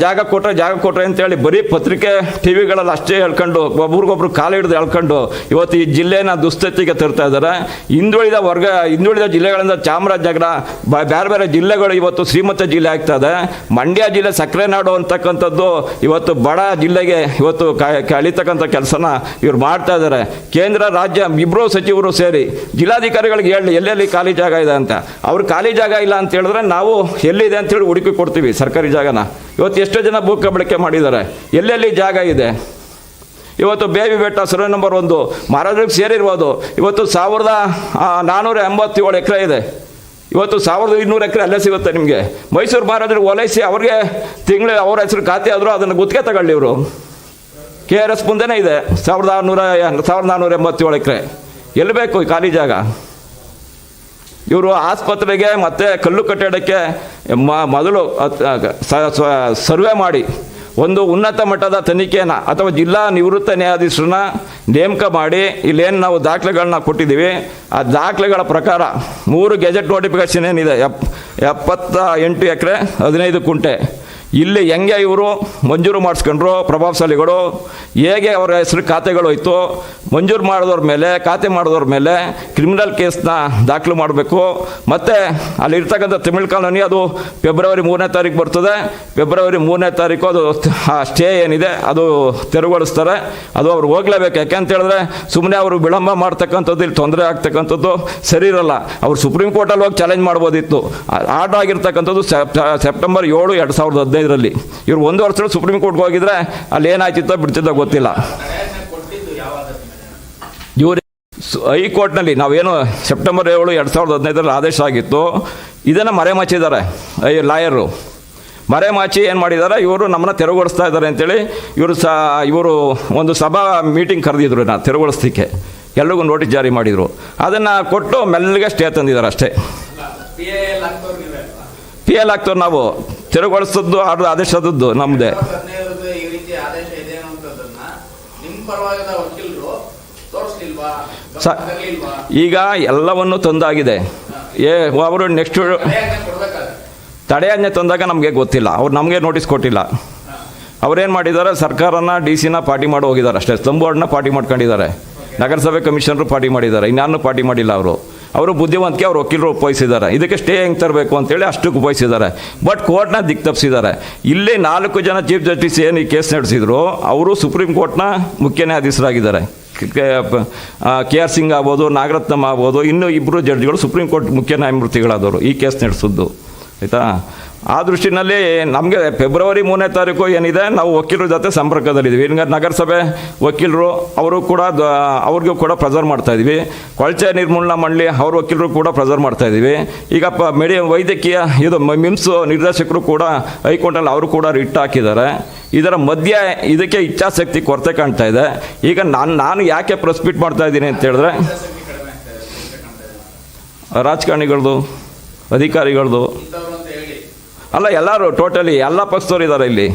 ಜಾಗ ಕೊಟ್ರೆ ಅಂತೇಳಿ ಬರೀ ಪತ್ರಿಕೆ TV-ಗಳಲ್ಲಿ ಅಷ್ಟೇ ಹೇಳ್ಕೊಂಡು ಒಬ್ರಿಗೊಬ್ರು ಕಾಲ ಹಿಡಿದು ಹೇಳ್ಕೊಂಡು ಇವತ್ತು ಈ ಜಿಲ್ಲೆನ ದುಸ್ಥಿತಿಗೆ ತರ್ತಾ ಇದ್ದಾರೆ. ಹಿಂದುಳಿದ ಜಿಲ್ಲೆಗಳಿಂದ ಚಾಮರಾಜನಗರ ಬೇರೆ ಜಿಲ್ಲೆಗಳು ಇವತ್ತು ಶ್ರೀಮಂತ ಜಿಲ್ಲೆ ಆಗ್ತದೆ. ಮಂಡ್ಯ ಜಿಲ್ಲೆ ಸಕ್ಕರೆ ನಾಡು ಅಂತಕ್ಕಂಥದ್ದು ಇವತ್ತು ಬಡ ಜಿಲ್ಲೆಗೆ ಇವತ್ತು ಕಳೀತಕ್ಕಂಥ ಕೆಲಸನ ಇವ್ರು ಮಾಡ್ತಾ ಇದ್ದಾರೆ. ಕೇಂದ್ರ ರಾಜ್ಯ 2 ಸಚಿವರು ಸೇರಿ ಜಿಲ್ಲಾಧಿಕಾರಿಗಳಿಗೆ ಹೇಳಿ ಎಲ್ಲೆಲ್ಲಿ ಖಾಲಿ ಜಾಗ ಇದೆ ಅಂತ. ಅವ್ರು ಖಾಲಿ ಜಾಗ ಇಲ್ಲ ಅಂತ ಹೇಳಿದ್ರೆ ನಾವು ಎಲ್ಲಿದೆ ಅಂತೇಳಿ ಹುಡುಕಿ ಕೊಡ್ತೀವಿ ಸರ್ಕಾರಿ ಜಾಗನ. ಇವತ್ತು ಎಷ್ಟೋ ಜನ ಭೂ ಕಬಳಿಕೆ ಮಾಡಿದ್ದಾರೆ, ಎಲ್ಲೆಲ್ಲಿ ಜಾಗ ಇದೆ. ಇವತ್ತು ಬೇವಿ ಬೆಟ್ಟ ಸರ್ವೆ ನಂಬರ್ 1 ಮಹಾರಾಜರಿಗೆ ಸೇರಿರ್ಬೋದು. ಇವತ್ತು 1487 ಎಕರೆ ಇದೆ. ಇವತ್ತು 1200 ಎಕರೆ ಅಲ್ಲೇ ಸಿಗುತ್ತೆ ನಿಮಗೆ. ಮೈಸೂರು ಮಹಾರಾಜರಿಗೆ ಓಲೈಸಿ ಅವ್ರಿಗೆ ಅವ್ರ ಹೆಸರು ಖಾತೆ ಆದರೂ ಅದನ್ನು ಗುತ್ತಿಗೆ ತಗೊಳ್ಳಿ. ಇವರು KRS ಮುಂದೆನೇ ಇದೆ 1487 ಎಕರೆ. ಎಲ್ಲಿ ಬೇಕು ಈ ಖಾಲಿ ಜಾಗ? ಇವರು ಆಸ್ಪತ್ರೆಗೆ ಮತ್ತು ಕಲ್ಲು ಕಟ್ಟಡಕ್ಕೆ ಮೊದಲು ಸರ್ವೆ ಮಾಡಿ ಒಂದು ಉನ್ನತ ಮಟ್ಟದ ತನಿಖೆಯನ್ನು ಅಥವಾ ಜಿಲ್ಲಾ ನಿವೃತ್ತ ನ್ಯಾಯಾಧೀಶರನ್ನ ನೇಮಕ ಮಾಡಿ ಇಲ್ಲೇನು ನಾವು ದಾಖಲೆಗಳನ್ನ ಕೊಟ್ಟಿದ್ದೀವಿ ಆ ದಾಖಲೆಗಳ ಪ್ರಕಾರ 3 ಗೆಜೆಟ್ ನೋಟಿಫಿಕೇಶನ್ ಏನಿದೆ 78 ಎಕರೆ 15 ಕುಂಟೆ ಇಲ್ಲಿ ಹೆಂಗೆ ಇವರು ಮಂಜೂರು ಮಾಡಿಸ್ಕೊಂಡ್ರು ಪ್ರಭಾವಶಾಲಿಗಳು, ಹೇಗೆ ಅವರ ಹೆಸರು ಖಾತೆಗಳು ಹೋಯ್ತು, ಮಂಜೂರು ಮಾಡಿದವ್ರ ಮೇಲೆ ಖಾತೆ ಮಾಡಿದವ್ರ ಮೇಲೆ ಕ್ರಿಮಿನಲ್ ಕೇಸ್ನ ದಾಖಲು ಮಾಡಬೇಕು. ಮತ್ತು ಅಲ್ಲಿರ್ತಕ್ಕಂಥ ತಮಿಳ್ ಕಾಲೋನಿ ಅದು ಫೆಬ್ರವರಿ 3ನೇ ತಾರೀಕು ಬರ್ತದೆ. ಫೆಬ್ರವರಿ 3ನೇ ತಾರೀಕು ಅದು ಸ್ಟೇ ಏನಿದೆ ಅದು ತೆರವುಗೊಳಿಸ್ತಾರೆ. ಅದು ಅವ್ರು ಹೋಗ್ಲೇಬೇಕು. ಯಾಕೆಂತ ಹೇಳಿದ್ರೆ ಸುಮ್ಮನೆ ಅವರು ವಿಳಂಬ ಮಾಡ್ತಕ್ಕಂಥದ್ದು ಇಲ್ಲಿ ತೊಂದರೆ ಆಗ್ತಕ್ಕಂಥದ್ದು ಸರಿ ಇರಲ್ಲ. ಅವ್ರು ಸುಪ್ರೀಂ ಕೋರ್ಟಲ್ಲಿ ಹೋಗಿ ಚಾಲೆಂಜ್ ಮಾಡ್ಬೋದಿತ್ತು. ಆರ್ಡರ್ ಆಗಿರ್ತಕ್ಕಂಥದ್ದು ಸೆಪ್ಟೆಂಬರ್ 7, 2015 ಇವ್ರು 1 ವರ್ಷದಲ್ಲಿ ಸುಪ್ರೀಂ ಕೋರ್ಟ್ಗೆ ಹೋಗಿದ್ರೆ ಅಲ್ಲಿ ಏನಾಯ್ತಿತ್ತೋ ಬಿಡ್ತಿದ್ದೋ ಗೊತ್ತಿಲ್ಲ. ಇವರು ಹೈಕೋರ್ಟ್ನಲ್ಲಿ ನಾವೇನು ಸೆಪ್ಟೆಂಬರ್ 7, 2015 ಆದೇಶ ಆಗಿತ್ತು, ಇದನ್ನು ಮರೆಮಾಚಿದ್ದಾರೆ ಲಾಯರು. ಮರೆಮಾಚಿ ಏನು ಮಾಡಿದ್ದಾರೆ, ಇವರು ನಮ್ಮನ್ನು ತೆರವುಗೊಳಿಸ್ತಾ ಇದ್ದಾರೆ ಅಂತೇಳಿ ಇವರು ಒಂದು ಸಭಾ ಮೀಟಿಂಗ್ ಕರೆದಿದ್ರು ತೆರವುಗೊಳಿಸ್ಲಿಕ್ಕೆ. ಎಲ್ರಿಗೂ ನೋಟಿಸ್ ಜಾರಿ ಮಾಡಿದರು. ಅದನ್ನು ಕೊಟ್ಟು ಮೆಲ್ಲಗೆ ಸ್ಟೇ ತಂದಿದ್ದಾರೆ ಅಷ್ಟೇ. PL ಆಗ್ತವ್ರು ನಾವು ತೆರವುಗೊಳಿಸೋದು ಆದೇಶದ್ದು ನಮ್ಮದೇ. ಈಗ ಎಲ್ಲವನ್ನು ತಂದಾಗಿದೆ. ಅವರು ನೆಕ್ಸ್ಟ್ ತಡೆಯಾಜ್ಞೆ ತಂದಾಗ ನಮಗೆ ಗೊತ್ತಿಲ್ಲ. ಅವ್ರು ನಮಗೆ ನೋಟಿಸ್ ಕೊಟ್ಟಿಲ್ಲ. ಅವ್ರೇನು ಮಾಡಿದ್ದಾರೆ, ಸರ್ಕಾರನ DC-ನ ಪಾರ್ಟಿ ಮಾಡಿ ಹೋಗಿದ್ದಾರೆ ಅಷ್ಟೇ. ಸ್ತಂಭೋರ್ಡ್ನ ಪಾರ್ಟಿ ಮಾಡ್ಕೊಂಡಿದ್ದಾರೆ. ನಗರಸಭೆ ಕಮಿಷನರು ಪಾರ್ಟಿ ಮಾಡಿದ್ದಾರೆ. ಇನ್ಯಾರನ್ನೂ ಪಾರ್ಟಿ ಮಾಡಿಲ್ಲ. ಅವರು ಬುದ್ಧಿವಂತಿಕೆ ಅವ್ರು ವಕೀಲರು ಉಪಯೋಗಿಸಿದ್ದಾರೆ. ಇದಕ್ಕೆ ಸ್ಟೇ ಹೆಂಗೆ ತರಬೇಕು ಅಂತೇಳಿ ಅಷ್ಟಕ್ಕೆ ಉಪಯೋಗಿಸಿದ್ದಾರೆ. ಬಟ್ ಕೋರ್ಟ್ನ ದಿಕ್ಕು ತಪ್ಪಿಸಿದ್ದಾರೆ. ಇಲ್ಲಿ 4 ಜನ ಚೀಫ್ ಜಸ್ಟಿಸ್ ಏನು ಈ ಕೇಸ್ ನಡೆಸಿದ್ರು ಅವರು ಸುಪ್ರೀಂ ಕೋರ್ಟ್ನ ಮುಖ್ಯ ನ್ಯಾಯಾಧೀಶರಾಗಿದ್ದಾರೆ. KR ಸಿಂಗ್ ಆಗ್ಬೋದು, ನಾಗರತ್ನಮ್ಮ ಆಗ್ಬೋದು, ಇನ್ನೂ 2 ಜಡ್ಜ್ಗಳು ಸುಪ್ರೀಂ ಕೋರ್ಟ್ ಮುಖ್ಯ ನ್ಯಾಯಮೂರ್ತಿಗಳಾದವರು ಈ ಕೇಸ್ ನಡೆಸಿದ್ದು. ಆಯಿತಾ? ಆ ದೃಷ್ಟಿನಲ್ಲಿ ನಮಗೆ ಫೆಬ್ರವರಿ 3ನೇ ತಾರೀಕು ಏನಿದೆ ನಾವು ವಕೀಲರ ಜೊತೆ ಸಂಪರ್ಕದಲ್ಲಿದ್ದೀವಿ. ಈಗ ನಗರಸಭೆ ವಕೀಲರು ಅವರು ಕೂಡ ಅವ್ರಿಗೂ ಕೂಡ ಪ್ರೆಸರ್ ಮಾಡ್ತಾಯಿದ್ವಿ. ಕೊಳಚೆ ನಿರ್ಮೂಲನಾ ಮಂಡಳಿ ಅವ್ರ ವಕೀಲರು ಕೂಡ ಪ್ರೆಸರ್ ಮಾಡ್ತಾಯಿದ್ದೀವಿ. ಈಗ ವೈದ್ಯಕೀಯ ಇದು MIMS ನಿರ್ದೇಶಕರು ಕೂಡ ಹೈಕೋರ್ಟಲ್ಲಿ ಅವರು ಕೂಡ ರಿಟ್ ಹಾಕಿದ್ದಾರೆ. ಇದರ ಮಧ್ಯೆ ಇದಕ್ಕೆ ಇಚ್ಛಾಶಕ್ತಿ ಕೊರತೆ ಕಾಣ್ತಾ ಇದೆ. ಈಗ ನಾನು ಯಾಕೆ ಪ್ರೆಸ್ ಮೀಟ್ ಮಾಡ್ತಾ ಇದ್ದೀನಿ ಅಂತ ಹೇಳಿದ್ರೆ ರಾಜಕಾರಣಿಗಳದು, ಅಧಿಕಾರಿಗಳದು ಅಲ್ಲ, ಎಲ್ಲರೂ ಟೋಟಲಿ ಎಲ್ಲ ಪಕ್ಷದವ್ರು ಇದ್ದಾರೆ ಇಲ್ಲಿ.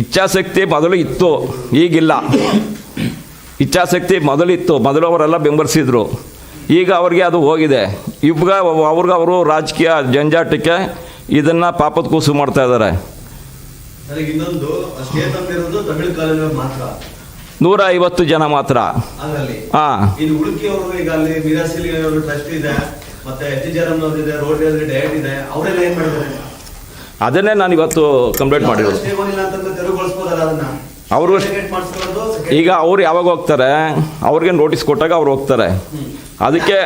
ಇಚ್ಛಾಶಕ್ತಿ ಮೊದಲು ಇತ್ತು, ಈಗಿಲ್ಲ. ಇಚ್ಛಾಶಕ್ತಿ ಮೊದಲಿತ್ತು, ಮೊದಲು ಅವರೆಲ್ಲ ಬೆಂಬಲಿಸಿದ್ರು. ಈಗ ಅವ್ರಿಗೆ ಅದು ಹೋಗಿದೆ. ಈಗ ಅವರು ರಾಜಕೀಯ ಜಂಜಾಟಕ್ಕೆ ಇದನ್ನು ಪಾಪದ ಕೂಸು ಮಾಡ್ತಾ ಇದ್ದಾರೆ. ಇನ್ನೊಂದು 150 ಜನ ಮಾತ್ರ. ಹಾಂ, ಇದು ಉಳುಕಿಯವರು ಈಗ ಅಲ್ಲಿ ಮಿರಾಸಿಲಿ ಟ್ರಸ್ಟ್ ಇದೆ, ಮತ್ತೆ ಎಸ್ ಇದೆ, ರೋಡ್ ಡಯಟ್ ಇದೆ, ಅವರೆಲ್ಲ ಏನ್ ಮಾಡಿದ್ದಾರೆ? ಅದನ್ನೇ ನಾನು ಇವತ್ತು ಕಂಪ್ಲೇಂಟ್ ಮಾಡಿರೋದು. ಅವರು ಈಗ ಅವ್ರು ಯಾವಾಗ ಹೋಗ್ತಾರೆ, ಅವ್ರಿಗೆ ನೋಟಿಸ್ ಕೊಟ್ಟಾಗ ಅವ್ರು ಹೋಗ್ತಾರೆ. ಅದಕ್ಕೆ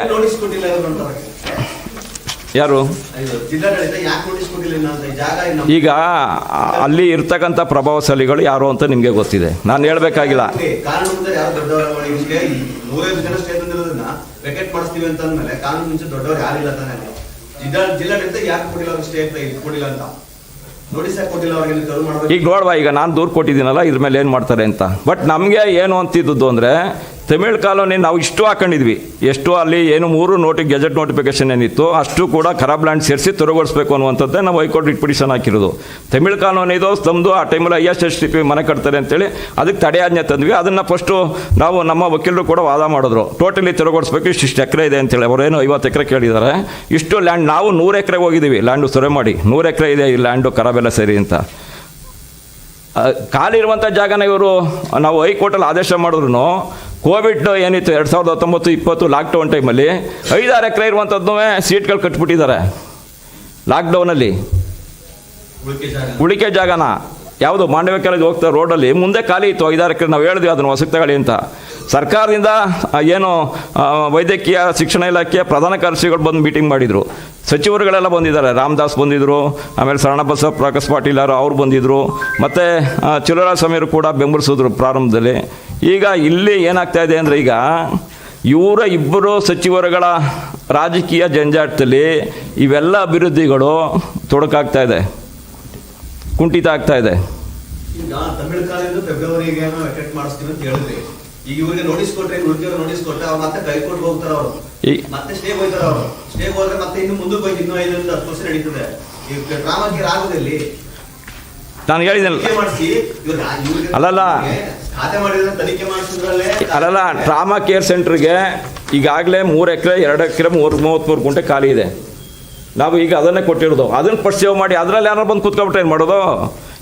ಯಾರು ಈಗ ಅಲ್ಲಿ ಇರ್ತಕ್ಕಂಥ ಪ್ರಭಾವಶಾಲಿಗಳು ಯಾರು ಅಂತ ನಿಮಗೆ ಗೊತ್ತಿದೆ, ನಾನು ಹೇಳ್ಬೇಕಾಗಿಲ್ಲ. ಈಗ ನೋಡುವ, ಈಗ ನಾನು ದೂರು ಕೊಟ್ಟಿದ್ದೀನಲ್ಲ, ಇದ್ರ ಮೇಲೆ ಏನು ಮಾಡ್ತಾರೆ ಅಂತ. ಬಟ್ ನಮಗೆ ಏನು ಅಂತಿದ್ದು ಅಂದರೆ, ತಮಿಳ್ ಕಾಲೋನಿ ನಾವು ಇಷ್ಟು ಹಾಕೊಂಡಿದ್ವಿ, ಎಷ್ಟು ಅಲ್ಲಿ ಏನು 3 ಗೆಜೆಟ್ ನೋಟಿಫಿಕೇಶನ್ ಏನಿತ್ತು ಅಷ್ಟು ಕೂಡ ಖರಾಬ್ ಲ್ಯಾಂಡ್ ಸೇರಿಸಿ ತೊರಗೊಳಿಸ್ಬೇಕು ಅನ್ನುವಂಥದ್ದೇ ನಾವು ಹೈಕೋರ್ಟ್ ಪಿಟಿಷನ್ ಹಾಕಿರೋದು. ತಮಿಳ್ ಕಾಲೋನಿದು ತಮ್ಮದು ಆ ಟೈಮಲ್ಲಿ ISSTP ಮನೆ ಕಟ್ತಾರೆ ಅಂತೇಳಿ ಅದಕ್ಕೆ ತಡೆಯಾಜ್ಞೆ ತಂದ್ವಿ. ಅದನ್ನು ಫಸ್ಟು ನಾವು ನಮ್ಮ ವಕೀಲರು ಕೂಡ ವಾದ ಮಾಡಿದ್ರು, ಟೋಟಲಿ ತೊರಗೊಳಿಸ್ಬೇಕು, ಇಷ್ಟು ಎಕರೆ ಇದೆ ಅಂತೇಳಿ. ಅವರೇನು 50 ಎಕರೆ ಕೇಳಿದ್ದಾರೆ. ಇಷ್ಟು ಲ್ಯಾಂಡ್ ನಾವು 100 ಎಕರೆಗೆ ಹೋಗಿದ್ದೀವಿ, ಲ್ಯಾಂಡು ಸರ್ವೆ ಮಾಡಿ 100 ಎಕರೆ ಇದೆ ಈ ಲ್ಯಾಂಡು ಖರಾಬೆಲ್ಲ ಸೇರಿ ಅಂತ. ಖಾಲಿ ಇರುವಂಥ ಜಾಗನ ಇವರು ನಾವು ಹೈಕೋರ್ಟಲ್ಲಿ ಆದೇಶ ಮಾಡಿದ್ರು, ಕೋವಿಡ್ ಏನಿತ್ತು 2019-20 ಲಾಕ್ಡೌನ್ ಟೈಮಲ್ಲಿ 5-6 ಎಕರೆ ಇರುವಂಥದ್ದು ಸೀಟ್ಗಳು ಕಟ್ಬಿಟ್ಟಿದ್ದಾರೆ. ಲಾಕ್ಡೌನಲ್ಲಿ ಉಳಿಕೆ ಜಾಗನ ಯಾವುದು ಮಾಂಡವ್ಯ ಕಾಲೇಜ್ ಹೋಗ್ತಾ ರೋಡಲ್ಲಿ ಮುಂದೆ ಖಾಲಿ ಇತ್ತು 5-6 ಎಕರೆ. ನಾವು ಹೇಳಿದ್ವಿ ಅದನ್ನು ಹೊಸಕ್ಕೆ ತಗೊಳ್ಳಿ ಅಂತ. ಸರ್ಕಾರದಿಂದ ಏನು ವೈದ್ಯಕೀಯ ಶಿಕ್ಷಣ ಇಲಾಖೆಯ ಪ್ರಧಾನ ಕಾರ್ಯದರ್ಶಿಗಳು ಬಂದು ಮೀಟಿಂಗ್ ಮಾಡಿದರು, ಸಚಿವರುಗಳೆಲ್ಲ ಬಂದಿದ್ದಾರೆ. ರಾಮದಾಸ್ ಬಂದಿದ್ದರು, ಆಮೇಲೆ ಶರಣಬಸವ ಪ್ರಕಾಶ್ ಪಾಟೀಲ್ ಅವ್ರು ಬಂದಿದ್ದರು, ಮತ್ತು ಚಿಲರಾಸ್ವಾಮಿಯವರು ಕೂಡ ಬೆಂಬಲಿಸಿದ್ರು ಪ್ರಾರಂಭದಲ್ಲಿ. ಈಗ ಇಲ್ಲಿ ಏನಾಗ್ತಾ ಇದೆ ಅಂದರೆ, ಈಗ ಇವರ ಇಬ್ಬರು ಸಚಿವರುಗಳ ರಾಜಕೀಯ ಜಂಜಾಟದಲ್ಲಿ ಇವೆಲ್ಲ ಅಭಿವೃದ್ಧಿಗಳು ತೊಡಕಾಗ್ತಾ ಇದೆ, ಕುಂಠಿತ ಆಗ್ತಾ ಇದೆ. ಈಗ ತಮಿಳ್ ಕಾಲೇಜು ಫೆಬ್ರವರಿಗೆ ಅಟೆಂಡ್ ಮಾಡಿಸ್ತೀವಿ ಅಂತ ಹೇಳಿದ್ರಿ. ಈಗ ಇವರಿಗೆ ನೋಟಿಸ್ ಕೊಟ್ಟರೆ, ಉಳಿದವರು ನೋಟಿಸ್ ಕೊಟ್ಟರೆ ಅವ್ರು ಮತ್ತೆ ಹೈಕೋರ್ಟ್ ಹೋಗ್ತಾರೆ, ಅವರು ಮತ್ತೆ ಸ್ಟೇ ಹೋಗ್ತಾರೆ. ಅವರು ಸ್ಟೇ ಹೋದ್ರೆ ಮತ್ತೆ ಇನ್ನು ಮುಂದಕ್ಕೆ ಹೋಗಿ ಇನ್ನೂ 5-10 ವರ್ಷ ನಡೀತದೆ. ಈ ಡ್ರಾಮಾಗೆ ಆಗೋದಲ್ಲಿ ನಾನು ಹೇಳಿದ್ದೇನೆ ಅಲ್ಲಲ್ಲ ಅಲ್ಲಲ್ಲ ಟ್ರಾಮಾ ಕೇರ್ ಸೆಂಟ್ರಿಗೆ ಈಗಾಗಲೇ 3 ಎಕರೆ 2 ಎಕರೆ 33 ಗುಂಟೆ ಖಾಲಿ ಇದೆ. ನಾವು ಈಗ ಅದನ್ನೇ ಕೊಟ್ಟಿರೋದು. ಅದನ್ನು ಫಸ್ಟ್ ಸೇವ್ ಮಾಡಿ ಅದರಲ್ಲಿ ಯಾರು ಬಂದು ಕೂತ್ಕೊಬಿಟ್ರೆ ಏನು ಮಾಡೋದು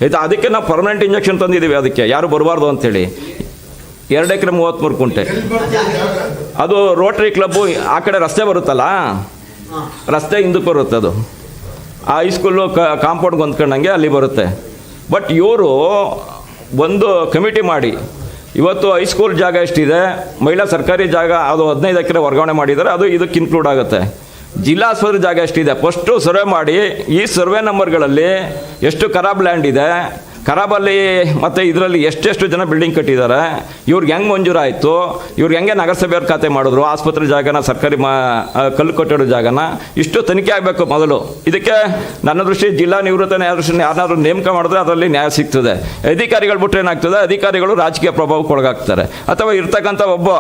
ಆಯಿತಾ? ಅದಕ್ಕೆ ನಾವು ಪರ್ಮನೆಂಟ್ ಇಂಜೆಕ್ಷನ್ ತಂದಿದ್ದೀವಿ, ಅದಕ್ಕೆ ಯಾರು ಬರಬಾರ್ದು ಅಂತೇಳಿ. 2 ಎಕರೆ 33 ಗುಂಟೆ ಅದು ರೋಟರಿ ಕ್ಲಬ್ಬು ಆ ಕಡೆ ರಸ್ತೆ ಬರುತ್ತಲ್ಲ, ರಸ್ತೆ ಹಿಂದಕ್ಕೆ ಬರುತ್ತೆ, ಅದು ಆ ಹೈಸ್ಕೂಲು ಕಾಂಪೌಂಡ್ಗೆ ಹೊಂದ್ಕೊಂಡಂಗೆ ಅಲ್ಲಿ ಬರುತ್ತೆ. ಬಟ್ ಇವರು ಒಂದು ಕಮಿಟಿ ಮಾಡಿ ಇವತ್ತು ಹೈಸ್ಕೂಲ್ ಜಾಗ ಎಷ್ಟಿದೆ, ಮಹಿಳಾ ಸರ್ಕಾರಿ ಜಾಗ ಅದು 15 ಎಕರೆ ವರ್ಗಾವಣೆ ಮಾಡಿದ್ದಾರೆ, ಅದು ಇದಕ್ಕೆ ಇನ್ಕ್ಲೂಡ್ ಆಗುತ್ತೆ. ಜಿಲ್ಲಾ ಆಸ್ಪತ್ರೆ ಜಾಗ ಎಷ್ಟಿದೆ ಫಸ್ಟು ಸರ್ವೆ ಮಾಡಿ, ಈ ಸರ್ವೆ ನಂಬರ್ಗಳಲ್ಲಿ ಎಷ್ಟು ಖರಾಬ್ ಲ್ಯಾಂಡ್ ಇದೆ, ಖರಾಬಲ್ಲಿ ಮತ್ತು ಇದರಲ್ಲಿ ಎಷ್ಟೆಷ್ಟು ಜನ ಬಿಲ್ಡಿಂಗ್ ಕಟ್ಟಿದ್ದಾರೆ, ಇವ್ರಿಗೆ ಹೆಂಗೆ ಮಂಜೂರಾಯಿತು, ಇವ್ರಿಗೆ ಹೆಂಗೆ ನಗರಸಭೆಯವ್ರ ಖಾತೆ ಮಾಡಿದ್ರು, ಆಸ್ಪತ್ರೆ ಜಾಗನ, ಸರ್ಕಾರಿ ಕಲ್ಲು ಕಟ್ಟಡೋ ಜಾಗನ, ಇಷ್ಟು ತನಿಖೆ ಆಗಬೇಕು ಮೊದಲು. ಇದಕ್ಕೆ ನನ್ನ ದೃಷ್ಟಿ ಜಿಲ್ಲಾ ನಿವೃತ್ತ ನ್ಯಾಯಾಧೀಶನ ಯಾರಾದರೂ ನೇಮಕ ಮಾಡಿದ್ರೆ ಅದರಲ್ಲಿ ನ್ಯಾಯ ಸಿಗ್ತದೆ. ಅಧಿಕಾರಿಗಳು ಬಿಟ್ಟರೆ ಏನಾಗ್ತದೆ, ಅಧಿಕಾರಿಗಳು ರಾಜಕೀಯ ಪ್ರಭಾವಕ್ಕೆ ಒಳಗಾಗ್ತಾರೆ. ಅಥವಾ ಇರ್ತಕ್ಕಂಥ ಒಬ್ಬ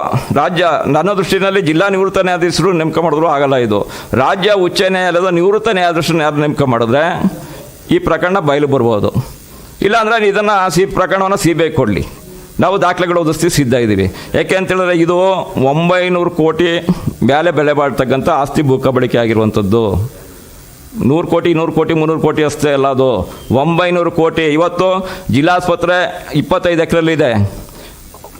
ರಾಜ್ಯ, ನನ್ನ ದೃಷ್ಟಿನಲ್ಲಿ ಜಿಲ್ಲಾ ನಿವೃತ್ತ ನ್ಯಾಯಾಧೀಶರು ನೇಮಕ ಮಾಡಿದ್ರು ಆಗಲ್ಲ. ಇದು ರಾಜ್ಯ ಉಚ್ಚ ನ್ಯಾಯಾಲಯದ ನಿವೃತ್ತ ನ್ಯಾಯಾಧೀಶರನ್ನ ಯಾರು ನೇಮಕ ಮಾಡಿದ್ರೆ ಈ ಪ್ರಕರಣ ಬಯಲು ಬರ್ಬೋದು. ಇಲ್ಲಾಂದರೆ ಇದನ್ನು ಪ್ರಕರಣವನ್ನು CBI ಕೊಡಲಿ, ನಾವು ದಾಖಲೆಗಳು ಒದಗಿಸಿ ಸಿದ್ಧ ಇದ್ದೀವಿ. ಯಾಕೆ ಅಂತೇಳಿದ್ರೆ ಇದು 900 ಕೋಟಿ ಮೇಲೆ ಬೆಲೆ ಬಾಳ್ತಕ್ಕಂಥ ಆಸ್ತಿ ಭೂಕಬಳಿಕೆ ಆಗಿರುವಂಥದ್ದು. 100 ಕೋಟಿ 200 ಕೋಟಿ 300 ಕೋಟಿ ಅಷ್ಟೇ ಅಲ್ಲ, ಅದು 900 ಕೋಟಿ. ಇವತ್ತು ಜಿಲ್ಲಾಸ್ಪತ್ರೆ 25 ಎಕರೆಲ್ಲಿದೆ,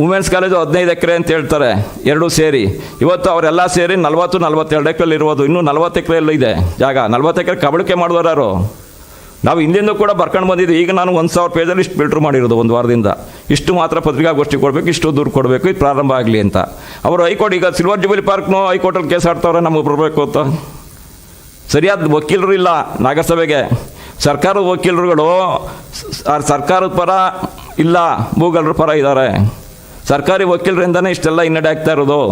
ವುಮೆನ್ಸ್ ಕಾಲೇಜು 15 ಎಕರೆ ಅಂತ ಹೇಳ್ತಾರೆ, ಎರಡೂ ಸೇರಿ. ಇವತ್ತು ಅವರೆಲ್ಲ ಸೇರಿ 40-42 ಎಕರೆಲ್ಲಿ ಇರ್ಬೋದು. ಇನ್ನೂ 40 ಎಕರೆಯಲ್ಲೂ ಇದೆ ಜಾಗ. 40 ಎಕರೆ ಕಬಳಿಕೆ ಮಾಡಿದವರು ಯಾರು? ನಾವು ಹಿಂದಿಂದ ಕೂಡ ಬರ್ಕೊಂಡು ಬಂದಿದ್ದು. ಈಗ ನಾನು 1000 ಪೇಜಲ್ಲಿ ಇಷ್ಟು ಫಿಲ್ಟ್ರ್ ಮಾಡಿರೋದು ಒಂದು ವಾರದಿಂದ. ಇಷ್ಟು ಮಾತ್ರ ಪತ್ರಿಕಾಗೋಷ್ಠಿ ಕೊಡಬೇಕು, ಇಷ್ಟು ದೂರು ಕೊಡಬೇಕು, ಇದು ಪ್ರಾರಂಭ ಆಗಲಿ ಅಂತ. ಅವರು ಹೈಕೋರ್ಟ್ ಈಗ ಸಿಲ್ವರ್ ಜುಬಿಲಿ ಪಾರ್ಕ್ನೂ ಹೈಕೋರ್ಟಲ್ಲಿ ಕೇಸ್ ಆಡ್ತವ್ರೆ ನಮಗೆ ಬರಬೇಕು ಅಂತ. ಸರಿಯಾದ ವಕೀಲರು ಇಲ್ಲ ನಗರಸಭೆಗೆ. ಸರ್ಕಾರದ ವಕೀಲರುಗಳು ಸರ್ಕಾರದ ಪರ ಇಲ್ಲ, ಭೂಗಳ್ರ ಪರ ಇದ್ದಾರೆ. ಸರ್ಕಾರಿ ವಕೀಲರಿಂದನೇ ಇಷ್ಟೆಲ್ಲ ಹಿನ್ನಡೆ ಆಗ್ತಾ ಇರೋದು.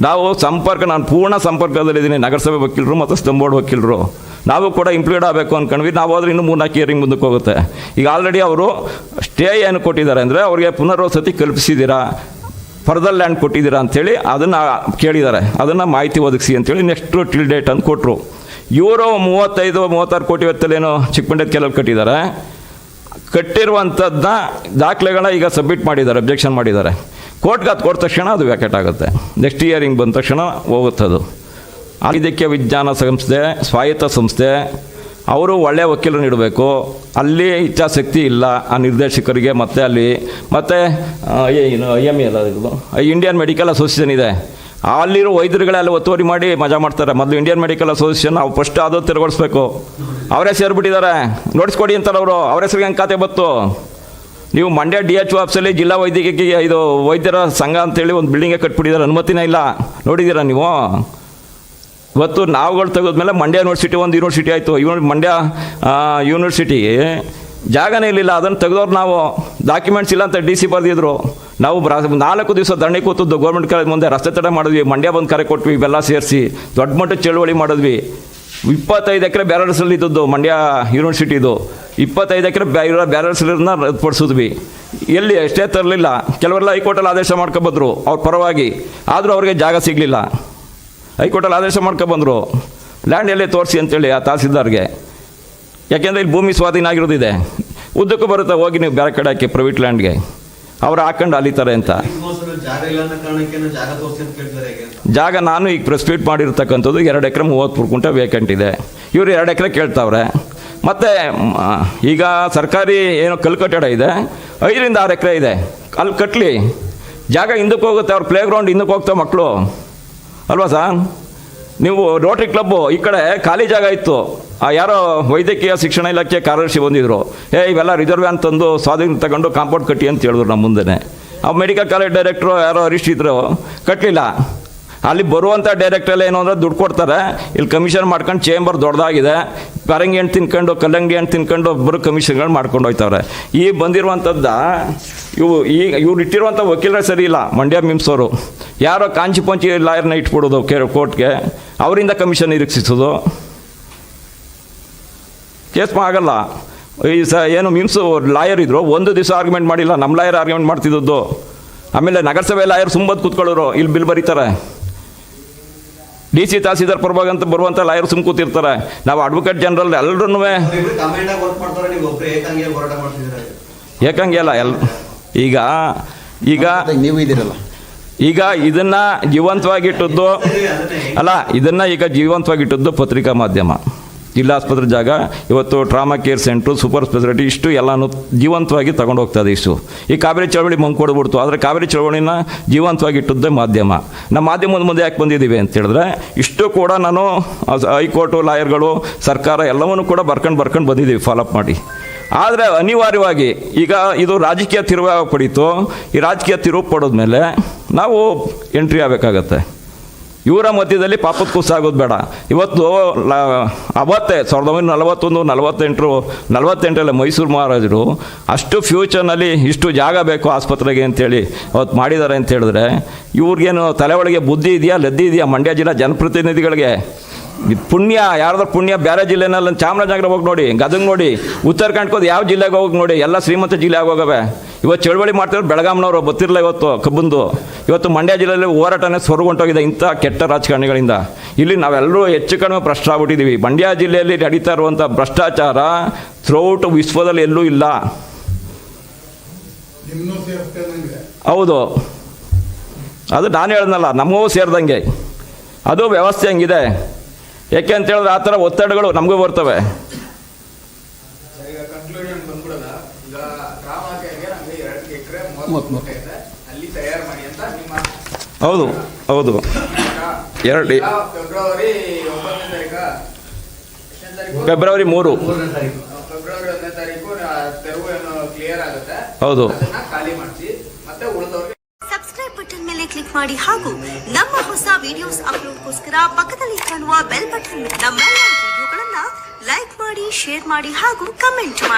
ನಾವು ನಾನು ಪೂರ್ಣ ಸಂಪರ್ಕದಲ್ಲಿದ್ದೀನಿ ನಗರಸಭೆ ವಕೀಲರು ಮತ್ತು ಸ್ತಂಭ ಬೋರ್ಡ್ ವಕೀಲರು. ನಾವು ಕೂಡ ಇಂಪ್ಲೀಡ್ ಆಗಬೇಕು ಅಂದ್ಕೊಂಡ್ವಿ. ನಾವು ಹೋದ್ರೆ ಇನ್ನೂ 3-4 ಇಯರಿಂಗ್ ಮುಂದಕ್ಕೆ ಹೋಗುತ್ತೆ. ಈಗ ಆಲ್ರೆಡಿ ಅವರು ಸ್ಟೇ ಏನು ಕೊಟ್ಟಿದ್ದಾರೆ ಅಂದರೆ ಅವ್ರಿಗೆ ಪುನರ್ವಸತಿ ಕಲ್ಪಿಸಿದ್ದೀರಾ, ಫರ್ದರ್ ಲ್ಯಾಂಡ್ ಕೊಟ್ಟಿದ್ದೀರಾ ಅಂಥೇಳಿ ಅದನ್ನು ಕೇಳಿದ್ದಾರೆ. ಅದನ್ನು ಮಾಹಿತಿ ಒದಗಿಸಿ ಅಂತೇಳಿ ನೆಕ್ಸ್ಟ್ ಟಿಲ್ ಡೇಟ್ ಅಂತ ಕೊಟ್ಟರು. ಇವರು 35-36 ಕೋಟಿ ಹೊತ್ತಲ್ಲೇನೋ ಚಿಕ್ಕಮಂಡ್ಯದ ಕೆಲವು ಕಟ್ಟಿದ್ದಾರೆ. ಕಟ್ಟಿರುವಂಥದ್ದನ್ನ ದಾಖಲೆಗಳನ್ನ ಈಗ ಸಬ್ಮಿಟ್ ಮಾಡಿದ್ದಾರೆ, ಅಬ್ಜೆಕ್ಷನ್ ಮಾಡಿದ್ದಾರೆ. ಕೋರ್ಟ್ಗೆ ಅದು ಕೊಟ್ಟ ತಕ್ಷಣ ಅದು ವ್ಯಾಕೆಟ್ ಆಗುತ್ತೆ. ನೆಕ್ಸ್ಟ್ ಇಯರಿಂಗ್ ಬಂದ ತಕ್ಷಣ ಹೋಗುತ್ತದು. ಇದಕ್ಕೆ ವಿಜ್ಞಾನ ಸಂಸ್ಥೆ, ಸ್ವಾಯತ್ತ ಸಂಸ್ಥೆ, ಅವರು ಒಳ್ಳೆಯ ವಕೀಲರನ್ನು ಇಡಬೇಕು. ಅಲ್ಲಿ ಇಚ್ಛಾಶಕ್ತಿ ಇಲ್ಲ ಆ ನಿರ್ದೇಶಕರಿಗೆ. ಮತ್ತು ಅಲ್ಲಿ ಮತ್ತು IME ಅಲ್ಲ, ಇದು ಇಂಡಿಯನ್ ಮೆಡಿಕಲ್ ಅಸೋಸಿಯೇಷನ್ ಇದೆ, ಅಲ್ಲಿರೋ ವೈದ್ಯರುಗಳೆಲ್ಲ ಒತ್ತುವರಿ ಮಾಡಿ ಮಜಾ ಮಾಡ್ತಾರೆ. ಮೊದಲು ಇಂಡಿಯನ್ ಮೆಡಿಕಲ್ ಅಸೋಸಿಯೇಷನ್ ನಾವು ಫಸ್ಟ್ ಅದು ತಿರುಗಿಸ್ಬೇಕು. ಅವರೇ ಸೇರಿಬಿಟ್ಟಿದ್ದಾರೆ, ನೋಟಿಸ್ ಕೊಡಿ ಅಂತಾರೆ ಅವರು. ಅವ್ರ ಹೆಸರಿಗೆ ಹೆಂಗೆ ಖಾತೆ ಬಂತು? ನೀವು ಮಂಡ್ಯ DHO ಆಫೀಸಲ್ಲಿ ಜಿಲ್ಲಾ ವೈದ್ಯಕೀಯ ಇದು ವೈದ್ಯರ ಸಂಘ ಅಂತೇಳಿ ಒಂದು ಬಿಲ್ಡಿಂಗೇ ಕಟ್ಬಿಟ್ಟಿದ್ದಾರೆ, ಅನುಮತಿನೇ ಇಲ್ಲ. ನೋಡಿದ್ದೀರಾ ನೀವು? ಇವತ್ತು ನಾವುಗಳು ತೆಗೆದ್ಮೇಲೆ ಮಂಡ್ಯ ಯೂನಿವರ್ಸಿಟಿ ಒಂದು ಯೂನಿವರ್ಸಿಟಿ ಆಯಿತು. ಮಂಡ್ಯ ಯೂನಿವರ್ಸಿಟಿ ಜಾಗನೇ ಇರಲಿಲ್ಲ, ಅದನ್ನು ತೆಗೆದವ್ರು ನಾವು. ಡಾಕ್ಯುಮೆಂಟ್ಸ್ ಇಲ್ಲ ಅಂತ DC ಬರೆದಿದ್ರು. ನಾವು 4 ದಿವಸ ದಂಡೆ ಕೂತದ್ದು ಗೌರ್ಮೆಂಟ್ ಕಾಲೇಜ್ ಮುಂದೆ, ರಸ್ತೆ ತಡೆ ಮಾಡಿದ್ವಿ, ಮಂಡ್ಯ ಬಂದು ಕರೆ ಕೊಟ್ವಿ, ಇವೆಲ್ಲ ಸೇರಿಸಿ ದೊಡ್ಡ ಮಟ್ಟದ ಚಳುವಳಿ ಮಾಡಿದ್ವಿ. 25 ಎಕರೆ ಬ್ಯಾರಲ್ಸಲ್ಲಿ ಇದ್ದದ್ದು ಮಂಡ್ಯ ಯೂನಿವರ್ಸಿಟಿದು. 25 ಎಕರೆ ಬ್ಯಾರಲ್ಸನ್ನ ರದ್ದುಪಡಿಸಿದ್ವಿ. ಎಲ್ಲಿ ಎಷ್ಟೇ ತರಲಿಲ್ಲ. ಕೆಲವರೆಲ್ಲ ಹೈಕೋರ್ಟಲ್ಲಿ ಆದೇಶ ಮಾಡ್ಕೊಬಂದರು ಅವ್ರ ಪರವಾಗಿ, ಆದರೂ ಅವ್ರಿಗೆ ಜಾಗ ಸಿಗಲಿಲ್ಲ. ಹೈಕೋರ್ಟಲ್ಲಿ ಆದೇಶ ಮಾಡ್ಕೊಬಂದರು ಲ್ಯಾಂಡ್ ಎಲ್ಲೇ ತೋರಿಸಿ ಅಂತೇಳಿ ಆ ತಹಸೀಲ್ದಾರ್ಗೆ. ಯಾಕೆಂದರೆ ಇಲ್ಲಿ ಭೂಮಿ ಸ್ವಾಧೀನ ಆಗಿರೋದಿದೆ. ಉದ್ದಕ್ಕೂ ಬರುತ್ತೆ, ಹೋಗಿ ನೀವು ಬೇರೆ ಕಡೆ ಹಾಕಿ ಪ್ರೈವೇಟ್ ಲ್ಯಾಂಡ್ಗೆ. ಅವ್ರು ಹಾಕೊಂಡು ಅಲಿತಾರೆ ಅಂತ ಜಾಗ. ನಾನು ಈಗ ಪ್ರೆಸ್ಪೀಟ್ ಮಾಡಿರ್ತಕ್ಕಂಥದ್ದು 2 ಎಕರೆ 33 ಗುಂಟೆ ವೇಕೆಂಟ್ ಇದೆ. ಇವರು 2 ಎಕರೆ ಕೇಳ್ತಾವ್ರೆ. ಮತ್ತು ಈಗ ಸರ್ಕಾರಿ ಏನೋ ಕಲ್ಲು ಕಟ್ಟಡ ಇದೆ, 5-6 ಎಕರೆ ಇದೆ. ಅಲ್ಲಿ ಕಟ್ಟಲಿ, ಜಾಗ ಹಿಂದಕ್ಕೆ ಹೋಗುತ್ತೆ. ಅವ್ರ ಪ್ಲೇ ಗ್ರೌಂಡ್ ಹಿಂದಕ್ಕೆ ಹೋಗ್ತಾವೆ ಮಕ್ಕಳು ಅಲ್ವಾ ಸರ್? ನೀವು ರೋಟ್ರಿ ಕ್ಲಬ್ಬು ಈ ಕಡೆ ಖಾಲಿ ಜಾಗ ಇತ್ತು. ಯಾರೋ ವೈದ್ಯಕೀಯ ಶಿಕ್ಷಣ ಇಲಾಖೆ ಕಾರ್ಯದರ್ಶಿ ಬಂದಿದ್ದರು, ಇವೆಲ್ಲ ರಿಸರ್ವ್ ಅಂತಂದು ಸ್ವಾಧೀನ ತಗೊಂಡು ಕಾಂಪೌಂಡ್ ಕಟ್ಟಿ ಅಂತ ಹೇಳಿದ್ರು ನಮ್ಮ ಮುಂದೆ. ಆ ಮೆಡಿಕಲ್ ಕಾಲೇಜ್ ಡೈರೆಕ್ಟ್ರು ಯಾರೋ ಹರೀಶ್ ಇದ್ರು, ಕಟ್ಟಲಿಲ್ಲ. ಅಲ್ಲಿ ಬರುವಂಥ ಡೈರೆಕ್ಟ್ರೆಲ್ಲ ಏನು ಅಂದರೆ ದುಡ್ಡು ಕೊಡ್ತಾರೆ, ಇಲ್ಲಿ ಕಮಿಷನ್ ಮಾಡ್ಕೊಂಡು ಚೇಂಬರ್ ದೊಡ್ಡದಾಗಿದೆ, ಪರಂಗಿ ಹಣ್ಣು ತಿನ್ಕೊಂಡು ಕಲ್ಲಂಗಡಿ ಹಣ್ಣು ತಿನ್ಕೊಂಡು ಬರೋ ಕಮಿಷನ್ಗಳು ಮಾಡ್ಕೊಂಡು ಹೋಗ್ತಾವ್ರೆ. ಈ ಬಂದಿರುವಂಥದ್ದು ಇವ್ರು ಇಟ್ಟಿರುವಂಥ ವಕೀಲರೇ ಸರಿ ಇಲ್ಲ. ಮಂಡ್ಯ MIMS ಅವರು ಯಾರೋ ಕಾಂಚಿ ಪಂಚಿ ಲಾಯರ್ನ ಇಟ್ಬಿಡೋದು ಕೋರ್ಟ್ಗೆ, ಅವರಿಂದ ಕಮಿಷನ್ ನಿರೀಕ್ಷಿಸೋದು. ಕೇಸ್ ಆಗಲ್ಲ. ಈ ಏನು MIMS ಲಾಯರ್ ಇದ್ರು, ಒಂದು ದಿವಸ ಆರ್ಗ್ಯುಮೆಂಟ್ ಮಾಡಿಲ್ಲ. ನಮ್ಮ ಲಾಯರ್ ಆರ್ಗ್ಯುಮೆಂಟ್ ಮಾಡ್ತಿದ್ದದ್ದು. ಆಮೇಲೆ ನಗರಸಭೆ ಲಾಯರ್ ಸುಮ್ಮದು ಕೂತ್ಕೊಳ್ಳೋರು, ಇಲ್ಲಿ ಬಿಲ್ ಬರೀತಾರೆ. DC ತಹಸೀಲ್ದಾರ್ ಪರವಾಗಿ ಅಂತ ಬರುವಂಥ ಲಾಯರ್ ಸುಮ್ಮ ಕೂತಿರ್ತಾರೆ. ನಾವು ಅಡ್ವೊಕೇಟ್ ಜನರಲ್ ಎಲ್ಲರೂ ಏಕಂಗೆ ಅಲ್ಲ ಈಗ ಈಗ ನೀವು ಇದ್ದೀರಲ್ಲ, ಈಗ ಇದನ್ನ ಜೀವಂತವಾಗಿಟ್ಟದ್ದು ಅಲ್ಲ, ಇದನ್ನ ಈಗ ಜೀವಂತವಾಗಿಟ್ಟದ್ದು ಪತ್ರಿಕಾ ಮಾಧ್ಯಮ. ಜಿಲ್ಲಾ ಆಸ್ಪತ್ರೆ ಜಾಗ ಇವತ್ತು trauma care centre, super speciality, ಇಷ್ಟು ಎಲ್ಲನೂ ಜೀವಂತವಾಗಿ ತಗೊಂಡು ಹೋಗ್ತದೆ. ಇಷ್ಟು ಈ ಕಾವೇರಿ ಚಳವಳಿ ಮಂಗ್ ಕೊಡ್ಬಿಡ್ತು. ಆದರೆ ಕಾವೇರಿ ಚಳವಳಿನ ಜೀವಂತವಾಗಿಟ್ಟದ್ದೇ ಮಾಧ್ಯಮ. ನಮ್ಮ ಮಾಧ್ಯಮದ ಮುಂದೆ ಯಾಕೆ ಬಂದಿದ್ದೀವಿ ಅಂತ ಹೇಳಿದ್ರೆ, ಇಷ್ಟು ಕೂಡ ನಾನು ಹೈಕೋರ್ಟು, ಲಾಯರ್ಗಳು, ಸರ್ಕಾರ ಎಲ್ಲವನ್ನೂ ಕೂಡ ಬರ್ಕೊಂಡು ಬಂದಿದ್ದೀವಿ ಫಾಲೋಅಪ್ ಮಾಡಿ. ಆದರೆ ಅನಿವಾರ್ಯವಾಗಿ ಈಗ ಇದು ರಾಜಕೀಯ ತಿರುವು ಪಡೀತು. ಈ ರಾಜಕೀಯ ತಿರುವು ಪಡೋದ್ಮೇಲೆ ನಾವು ಎಂಟ್ರಿ ಆಗಬೇಕಾಗತ್ತೆ. ಇವರ ಮಧ್ಯದಲ್ಲಿ ಪಾಪದ ಕೂಸಾಗೋದು ಬೇಡ. ಇವತ್ತು ಅವತ್ತೇ 1941-48 ಮೈಸೂರು ಮಹಾರಾಜರು ಅಷ್ಟು ಫ್ಯೂಚರ್ನಲ್ಲಿ ಇಷ್ಟು ಜಾಗ ಬೇಕು ಆಸ್ಪತ್ರೆಗೆ ಅಂತೇಳಿ ಅವತ್ತು ಮಾಡಿದ್ದಾರೆ ಅಂತ ಹೇಳಿದ್ರೆ, ಇವ್ರಿಗೇನು ತಲೆ ಒಳಗೆ ಬುದ್ಧಿ ಇದೆಯಾ, ಲದ್ದಿ ಇದೆಯಾ? ಮಂಡ್ಯ ಜಿಲ್ಲಾ ಜನಪ್ರತಿನಿಧಿಗಳಿಗೆ ಪುಣ್ಯ, ಯಾರ್ದಾರು ಪುಣ್ಯ ಬೇರೆ ಜಿಲ್ಲೆನಲ್ಲಿ ಚಾಮರಾಜನಗರ ಹೋಗಿ ನೋಡಿ, ಗದಗ ನೋಡಿ, ಉತ್ತರಾಖಂಡ್ಕೋದು ಯಾವ ಜಿಲ್ಲೆಗೆ ಹೋಗಿ ನೋಡಿ, ಎಲ್ಲ ಶ್ರೀಮಂತ ಜಿಲ್ಲೆ ಆಗೋಗವೆ. ಇವತ್ತು ಚಳವಳಿ ಮಾಡ್ತಿರೋ ಬೆಳಗಾಂನವರು ಗೊತ್ತಿರಲ್ಲ. ಇವತ್ತು ಕಬ್ಬಂದು ಇವತ್ತು ಮಂಡ್ಯ ಜಿಲ್ಲೆಯಲ್ಲಿ ಹೋರಾಟನೇ ಸ್ವರ್ಗೊಂಟೋಗಿದೆ ಇಂಥ ಕೆಟ್ಟ ರಾಜಕಾರಣಿಗಳಿಂದ. ಇಲ್ಲಿ ನಾವೆಲ್ಲರೂ ಹೆಚ್ಚು ಕಡಿಮೆ ಭ್ರಷ್ಟಾಗ್ಬಿಟ್ಟಿದ್ದೀವಿ. ಮಂಡ್ಯ ಜಿಲ್ಲೆಯಲ್ಲಿ ನಡೀತಾ ಇರುವಂಥ ಭ್ರಷ್ಟಾಚಾರ ಥ್ರೂಔಟ್ ವಿಶ್ವದಲ್ಲಿ ಎಲ್ಲೂ ಇಲ್ಲ. ಹೌದು, ಅದು ನಾನು ಹೇಳ್ದಲ್ಲ, ನಮಗೂ ಸೇರಿದಂಗೆ ಅದು ವ್ಯವಸ್ಥೆ ಹಂಗಿದೆ. ಯಾಕೆ ಅಂತ ಹೇಳಿದ್ರೆ ಆ ಥರ ಒತ್ತಡಗಳು ನಮಗೂ ಬರ್ತವೆ. ಹೌದು ಹೌದು, ಫೆಬ್ರವರಿ 3 ಹೌದು. ಸಬ್ಸ್ಕ್ರೈಬ್ ಬಟನ್ ಮೇಲೆ ಕ್ಲಿಕ್ ಮಾಡಿ ಹಾಗೂ ನಮ್ಮ ಹೊಸ ವಿಡಿಯೋಸ್ ಅಪ್ಲೋಡ್ಗೋಸ್ಕರ ಪಕ್ಕದಲ್ಲಿ ಕಾಣುವ ಬೆಲ್ ಬಟನ್ ನಮ್ಮೆಲ್ಲ ವಿಡಿಯೋಗಳನ್ನ ಲೈಕ್ ಮಾಡಿ, ಶೇರ್ ಮಾಡಿ ಹಾಗೂ ಕಮೆಂಟ್ ಮಾಡಿ.